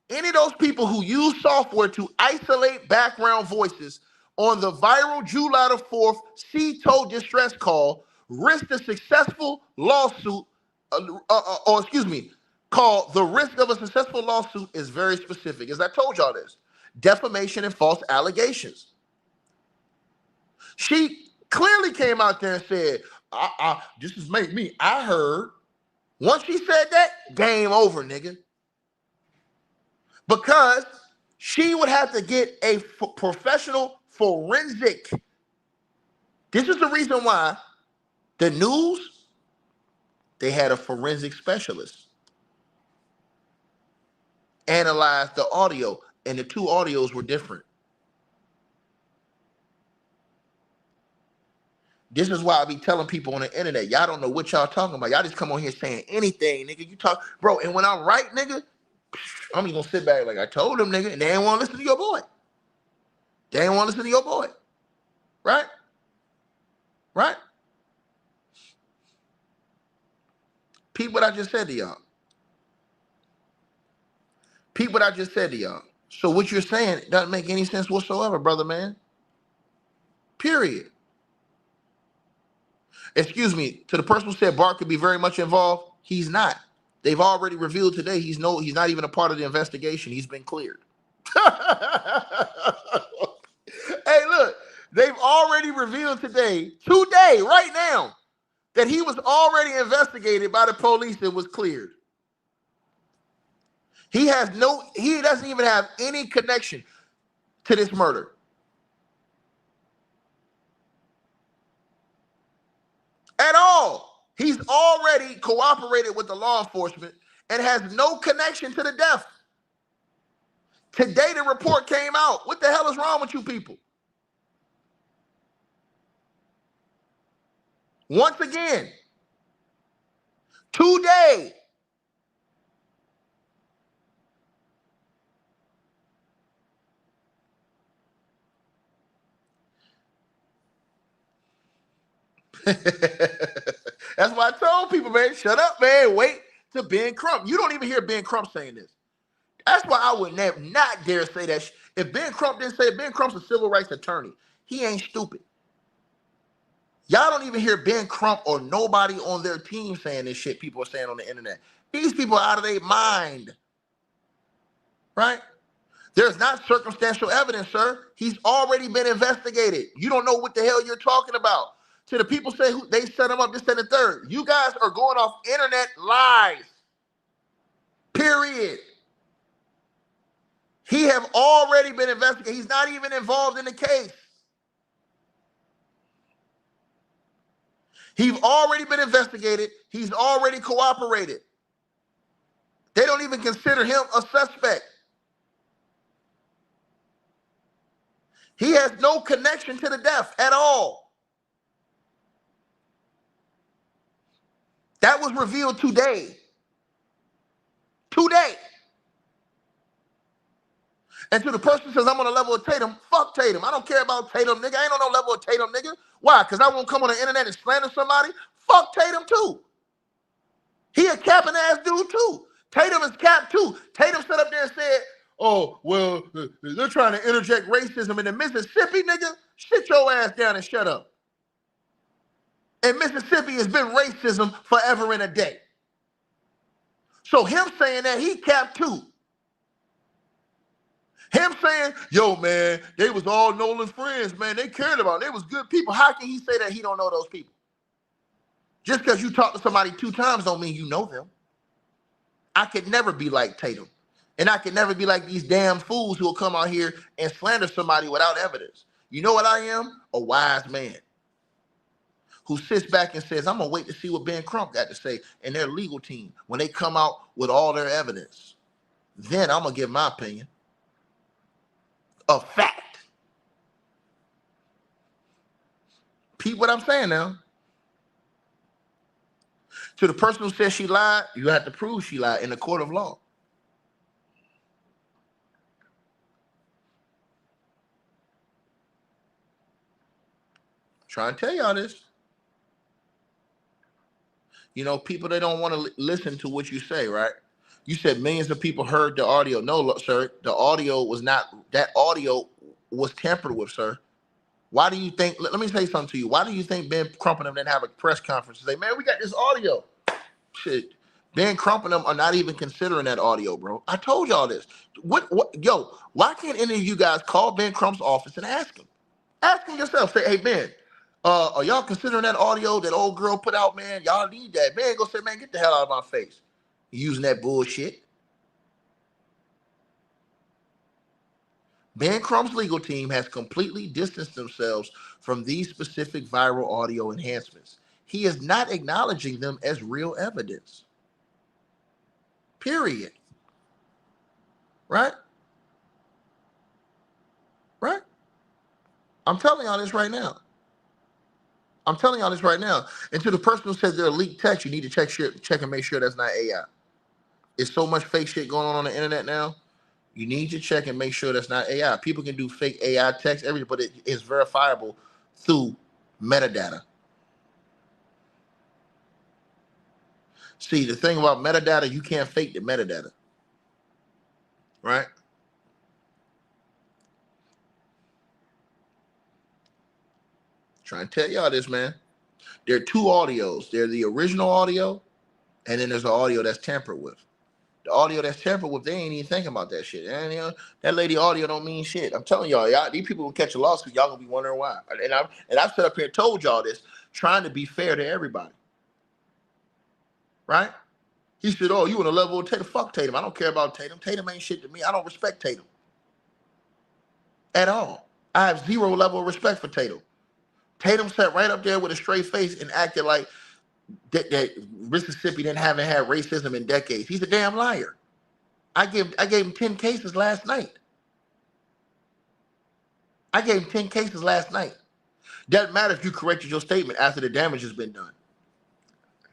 Any of those people who use software to isolate background voices on the viral July the 4th CTO distress call risked a successful lawsuit, called the risk of a successful lawsuit is very specific. As I told y'all this. Defamation and false allegations. She clearly came out there and said, this is me. I heard. Once she said that, game over, nigga. Because she would have to get a professional forensic. This is the reason why the news, they had a forensic specialist analyze the audio. And the two audios were different. This is why I be telling people on the internet, y'all don't know what y'all talking about. Y'all just come on here saying anything, nigga. You talk, bro. And when I'm right, nigga, I'm just gonna sit back like I told them, nigga, and they ain't want to listen to your boy. They ain't want to listen to your boy. Right? Right? Peep what I just said to y'all. Peep what I just said to y'all. So what you're saying doesn't make any sense whatsoever, brother, man. Period. Excuse me, to the person who said Bart could be very much involved, he's not. They've already revealed today he's not even a part of the investigation. He's been cleared. Hey, look, they've already revealed today, right now, that he was already investigated by the police and was cleared. He doesn't even have any connection to this murder. At all. He's already cooperated with the law enforcement and has no connection to the death. Today the report came out. What the hell is wrong with you people? Once again, today. That's why I told people, man, shut up, man. Wait till Ben Crump. You don't even hear Ben Crump saying this. That's why I would not dare say that. If Ben Crump didn't say it, Ben Crump's a civil rights attorney. He ain't stupid. Y'all don't even hear Ben Crump or nobody on their team saying this shit people are saying on the internet. These people are out of their mind, right? There's not circumstantial evidence, sir. He's already been investigated. You don't know what the hell you're talking about. To the people say who they set him up, this, and the third. You guys are going off internet lies. Period. He have already been investigated. He's not even involved in the case. He's already been investigated. He's already cooperated. They don't even consider him a suspect. He has no connection to the death at all. That was revealed today. Today. And to the person who says, I'm on a level of Tatum, fuck Tatum. I don't care about Tatum, nigga. I ain't on no level of Tatum, nigga. Why? Because I won't come on the internet and slander somebody? Fuck Tatum, too. He a capping ass dude, too. Tatum is capped, too. Tatum sat up there and said, oh, well, they're trying to interject racism in the Mississippi, nigga. Sit your ass down and shut up. And Mississippi has been racism forever and a day. So him saying that, he capped, too. Him saying, yo, man, they was all Nolan's friends, man. They cared about it. They was good people. How can he say that he don't know those people? Just because you talk to somebody 2 times don't mean you know them. I could never be like Tatum. And I could never be like these damn fools who will come out here and slander somebody without evidence. You know what I am? A wise man who sits back and says, I'm going to wait to see what Ben Crump got to say and their legal team when they come out with all their evidence. Then I'm going to give my opinion. A fact. Peep what I'm saying now. To the person who says she lied, you have to prove she lied in the court of law. I'm trying to tell y'all this. You know, people, they don't want to listen to what you say, right? You said millions of people heard the audio. No, sir, the audio was not, that audio was tampered with, sir. Why do you think, let me say something to you. Why do you think Ben Crump and them didn't have a press conference and say, man, we got this audio? Shit. Ben Crump and them are not even considering that audio, bro. I told y'all this. Yo, why can't any of you guys call Ben Crump's office and ask him? Ask him yourself. Say, hey, Ben, are y'all considering that audio that old girl put out, man? Y'all need that. Ben go say, man, get the hell out of my face. Using that bullshit. Ben Crump's legal team has completely distanced themselves from these specific viral audio enhancements. He is not acknowledging them as real evidence. Period. Right? Right? I'm telling y'all this right now. I'm telling y'all this right now. And to the person who says they're a leaked text, you need to check and make sure that's not AI. It's so much fake shit going on the internet now. You need to check and make sure that's not AI. People can do fake AI text, everything, but it is verifiable through metadata. See, the thing about metadata, you can't fake the metadata. Right? Trying to tell y'all this, man. There are 2 audios. There's the original audio, and then there's the audio that's tampered with. The audio that's tampered with, they ain't even thinking about that shit. And you know, that lady audio don't mean shit. I'm telling y'all, these people will catch a lawsuit. Y'all gonna be wondering why. And I've sat up here and told y'all this, trying to be fair to everybody. Right? He said, oh, you on a level of Tatum. Fuck Tatum. I don't care about Tatum. Tatum ain't shit to me. I don't respect Tatum. At all. I have 0 level of respect for Tatum. Tatum sat right up there with a straight face and acted like that Mississippi haven't had racism in decades. He's a damn liar. I gave him 10 cases last night. Doesn't matter if you corrected your statement after the damage has been done.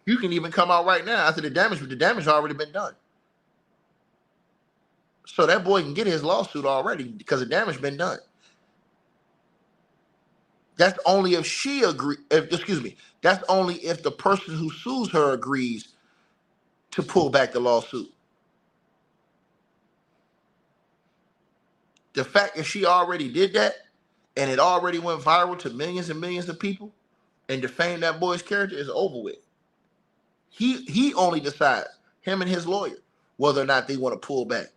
You can even come out right now after the damage already been done. So that boy can get his lawsuit already because the damage been done. That's only if she agrees. That's only if the person who sues her agrees to pull back the lawsuit. The fact that she already did that and it already went viral to millions and millions of people, and defame that boy's character, is over with. He only decides, him and his lawyer, whether or not they want to pull back,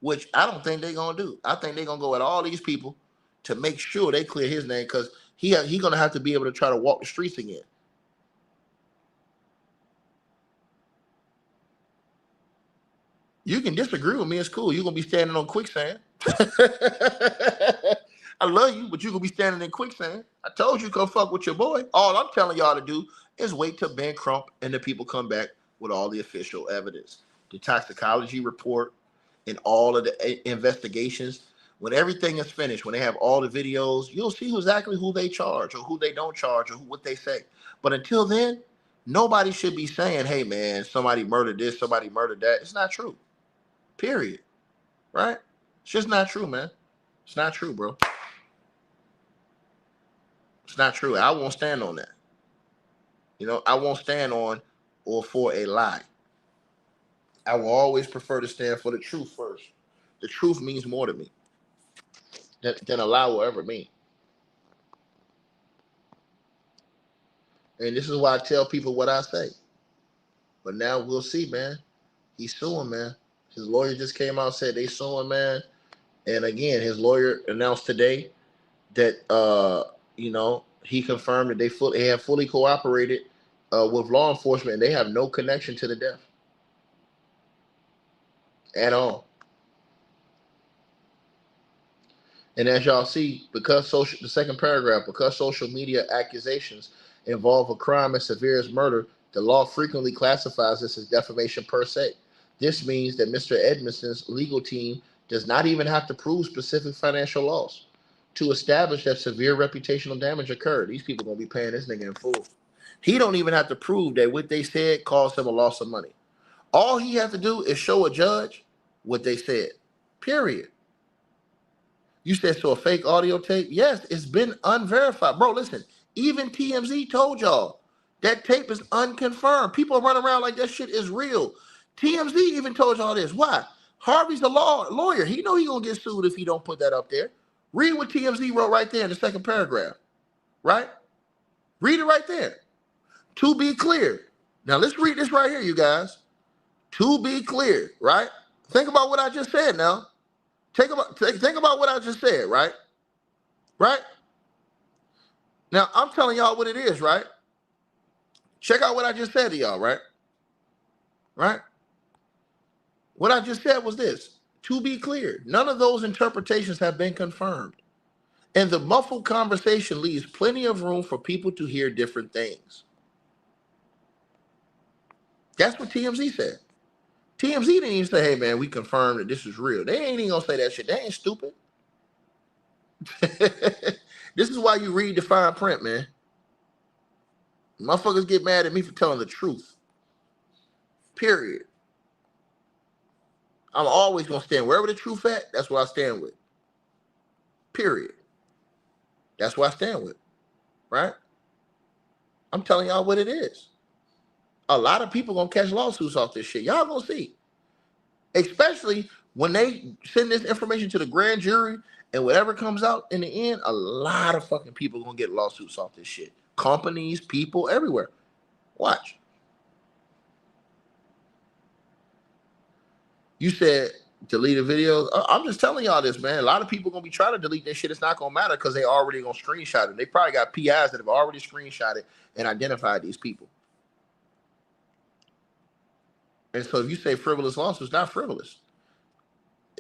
which I don't think they're gonna do. I think they're gonna go at all these people to make sure they clear his name, because he gonna have to be able to try to walk the streets again. You can disagree with me, it's cool. You're gonna be standing on quicksand. I love you, but you're gonna be standing in quicksand. I told you come fuck with your boy. All I'm telling y'all to do is wait till Ben Crump and the people come back with all the official evidence, the toxicology report, and all of the investigations. When everything is finished, when they have all the videos, you'll see exactly who they charge or who they don't charge or what they say. But until then, nobody should be saying, hey man, somebody murdered this, somebody murdered that. It's not true. Period. Right? It's just not true, man. It's not true, bro. It's not true. I won't stand on that. You know, I won't stand on or for a lie. I will always prefer to stand for the truth first. The truth means more to me than a lie will ever mean. And this is why I tell people what I say. But now we'll see, man. He's suing, man. His lawyer just came out and said they suing, man. And again, his lawyer announced today that he confirmed that they have fully cooperated with law enforcement, and they have no connection to the death at all. And as y'all see, the second paragraph, because social media accusations involve a crime as severe as murder, the law frequently classifies this as defamation per se. This means that Mr. Edmiston's legal team does not even have to prove specific financial loss to establish that severe reputational damage occurred. These people are going to be paying this nigga in full. He don't even have to prove that what they said caused him a loss of money. All he has to do is show a judge what they said. Period. You said, so a fake audio tape? Yes, it's been unverified. Bro, listen, even TMZ told y'all that tape is unconfirmed. People run around like that shit is real. TMZ even told y'all this. Why? Harvey's a lawyer. He know he gonna get sued if he don't put that up there. Read what TMZ wrote right there in the second paragraph. Right? Read it right there. To be clear. Now let's read this right here, you guys. To be clear, right? Think about what I just said now. Think about what I just said, right? Right? Now, I'm telling y'all what it is, right? Check out what I just said to y'all, right? Right? What I just said was this. To be clear, none of those interpretations have been confirmed. And the muffled conversation leaves plenty of room for people to hear different things. That's what TMZ said. TMZ didn't even say, hey, man, we confirmed that this is real. They ain't even going to say that shit. They ain't stupid. This is why you read the fine print, man. Motherfuckers get mad at me for telling the truth. Period. I'm always going to stand wherever the truth at, that's what I stand with. Period. That's what I stand with. Right? I'm telling y'all what it is. A lot of people going to catch lawsuits off this shit. Y'all going to see. Especially when they send this information to the grand jury and whatever comes out in the end, a lot of fucking people going to get lawsuits off this shit. Companies, people, everywhere. Watch. You said delete the videos. I'm just telling y'all this, man. A lot of people going to be trying to delete this shit. It's not going to matter because they already going to screenshot it. They probably got PIs that have already screenshot it and identified these people. And so if you say frivolous lawsuits, it's not frivolous.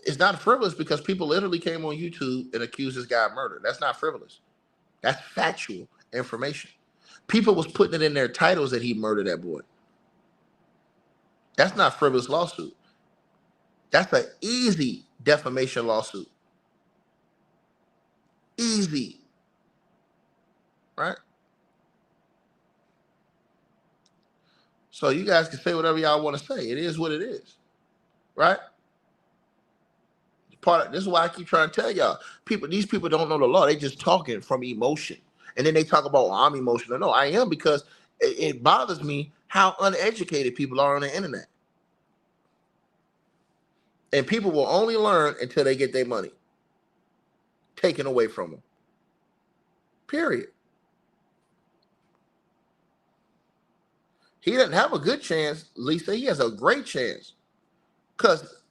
It's not frivolous because people literally came on YouTube and accused this guy of murder. That's not frivolous. That's factual information. People was putting it in their titles that he murdered that boy. That's not frivolous lawsuit. That's an easy defamation lawsuit. Easy. Right? So you guys can say whatever y'all want to say. It is what it is. Right? This is why I keep trying to tell y'all. These people don't know the law. They just talking from emotion. And then they talk about, I'm emotional. No, I am, because it bothers me how uneducated people are on the internet. And people will only learn until they get their money taken away from them. Period. He doesn't have a good chance, Lisa. He has a great chance. Because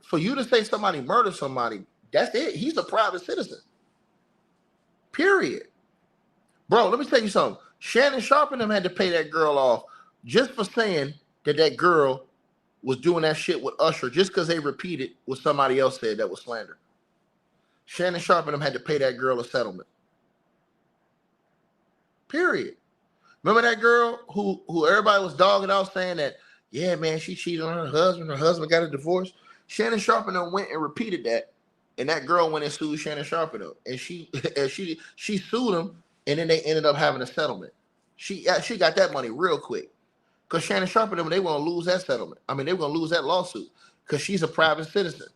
for you to say somebody murdered somebody, that's it. He's a private citizen. Period. Bro, let me tell you something. Shannon Sharp and them had to pay that girl off just for saying that girl was doing that shit with Usher just because they repeated what somebody else said that was slander. Shannon Sharp and them had to pay that girl a settlement. Period. Remember that girl who everybody was dogging out saying that, yeah, man, she cheated on her husband got a divorce. Shannon Sharp and them went and repeated that, and that girl went and sued Shannon Sharp and them, and she sued him, and then they ended up having a settlement. She got that money real quick because Shannon Sharp and them, they were gonna lose that settlement. I mean, they were gonna lose that lawsuit because she's a private citizen.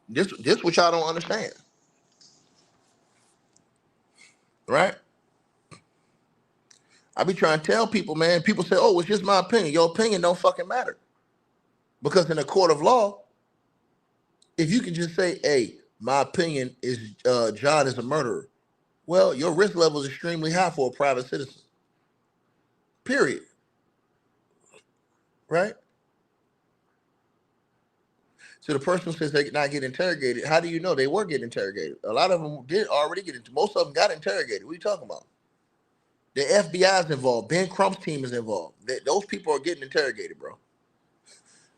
This what y'all don't understand, right? I be trying to tell people, man. People say, "Oh, it's just my opinion." Your opinion don't fucking matter because in a court of law, if you can just say, "Hey, my opinion is John is a murderer," well, your risk level is extremely high for a private citizen. Period. Right? So the person who says they not get interrogated, how do you know they were getting interrogated? A lot of them did already get it. Most of them got interrogated. What are you talking about? The FBI is involved. Ben Crump's team is involved. Those people are getting interrogated, bro.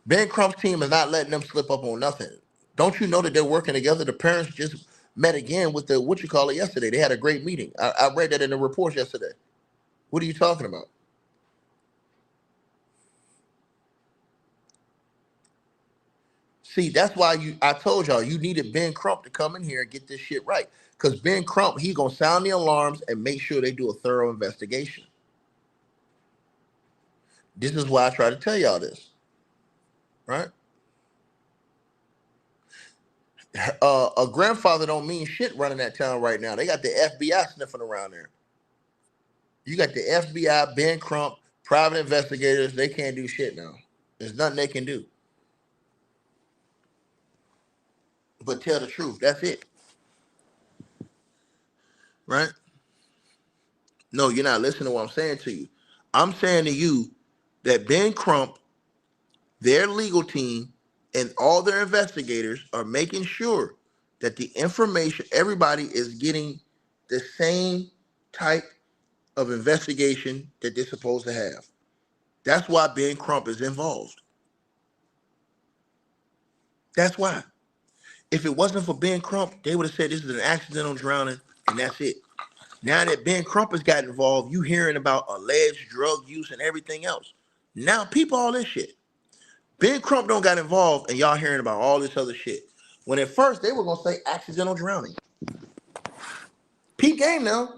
Ben Crump's team is not letting them slip up on nothing. Don't you know that they're working together? The parents just met again with the what you call it yesterday. They had a great meeting. I read that in the reports yesterday. What are you talking about? See, that's why I told y'all you needed Ben Crump to come in here and get this shit right. Because Ben Crump, he gonna sound the alarms and make sure they do a thorough investigation. This is why I try to tell y'all this, right? A grandfather don't mean shit running that town right now. They got the FBI sniffing around there. You got the FBI, Ben Crump, private investigators. They can't do shit now. There's nothing they can do but tell the truth. That's it, right? No, you're not listening to what I'm saying to you. I'm saying to you that Ben Crump, their legal team, and all their investigators are making sure that the information, everybody is getting the same type of investigation that they're supposed to have. That's why Ben Crump is involved. That's why. If it wasn't for Ben Crump, they would have said this is an accidental drowning and that's it. Now that Ben Crump has got involved, you hearing about alleged drug use and everything else. Now people all this shit. Ben Crump don't got involved and y'all hearing about all this other shit. When at first they were gonna say accidental drowning. Peep game now.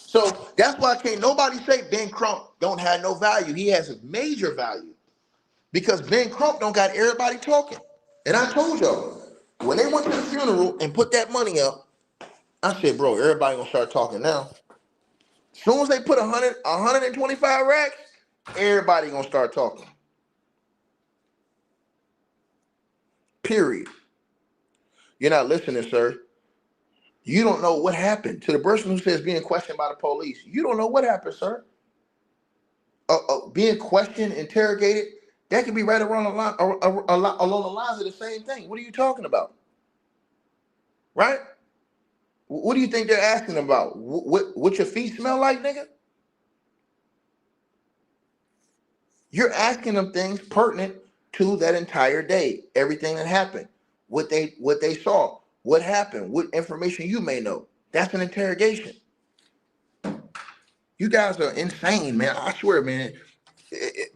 So that's why can't nobody say Ben Crump don't have no value. He has a major value because Ben Crump don't got everybody talking. And I told y'all, when they went to the funeral and put that money up, I said, bro, everybody gonna start talking now. As soon as they put 125 racks, everybody gonna start talking. Period. You're not listening, sir. You don't know what happened to the person who says being questioned by the police. You don't know what happened, sir. Being questioned, interrogated, that could be right around the line, along the lines of the same thing. What are you talking about? Right? What do you think they're asking about? What your feet smell like, nigga? You're asking them things pertinent to that entire day, everything that happened, what they saw, what happened, what information you may know. That's an interrogation. You guys are insane, man. I swear, man.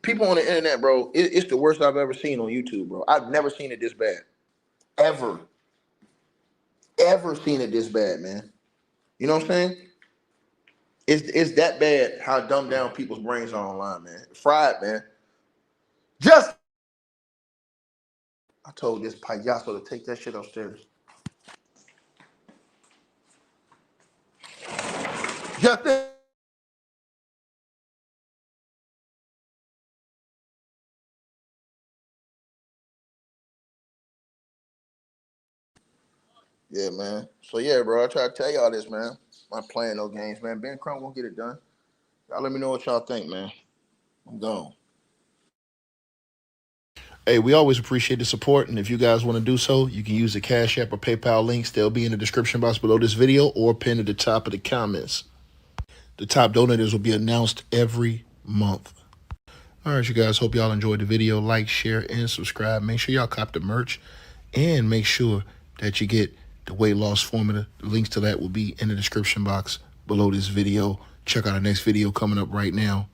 People on the internet, bro, it's the worst I've ever seen on YouTube, bro. I've never seen it this bad. Ever. Ever seen it this bad, man. You know what I'm saying? It's that bad how dumbed down people's brains are online, man. Fried, man. Just I told this payaso to take that shit upstairs. Just Yeah, man. So yeah, bro, I try to tell y'all this, man. I'm not playing no games, man. Ben Crump gonna get it done. Y'all let me know what y'all think, man. I'm gone. Hey, we always appreciate the support, and if you guys want to do so, you can use the Cash App or PayPal links. They'll be in the description box below this video or pinned at the top of the comments. The top donators will be announced every month. All right, you guys, hope y'all enjoyed the video. Like, share, and subscribe. Make sure y'all cop the merch, and make sure that you get the weight loss formula. The links to that will be in the description box below this video. Check out our next video coming up right now.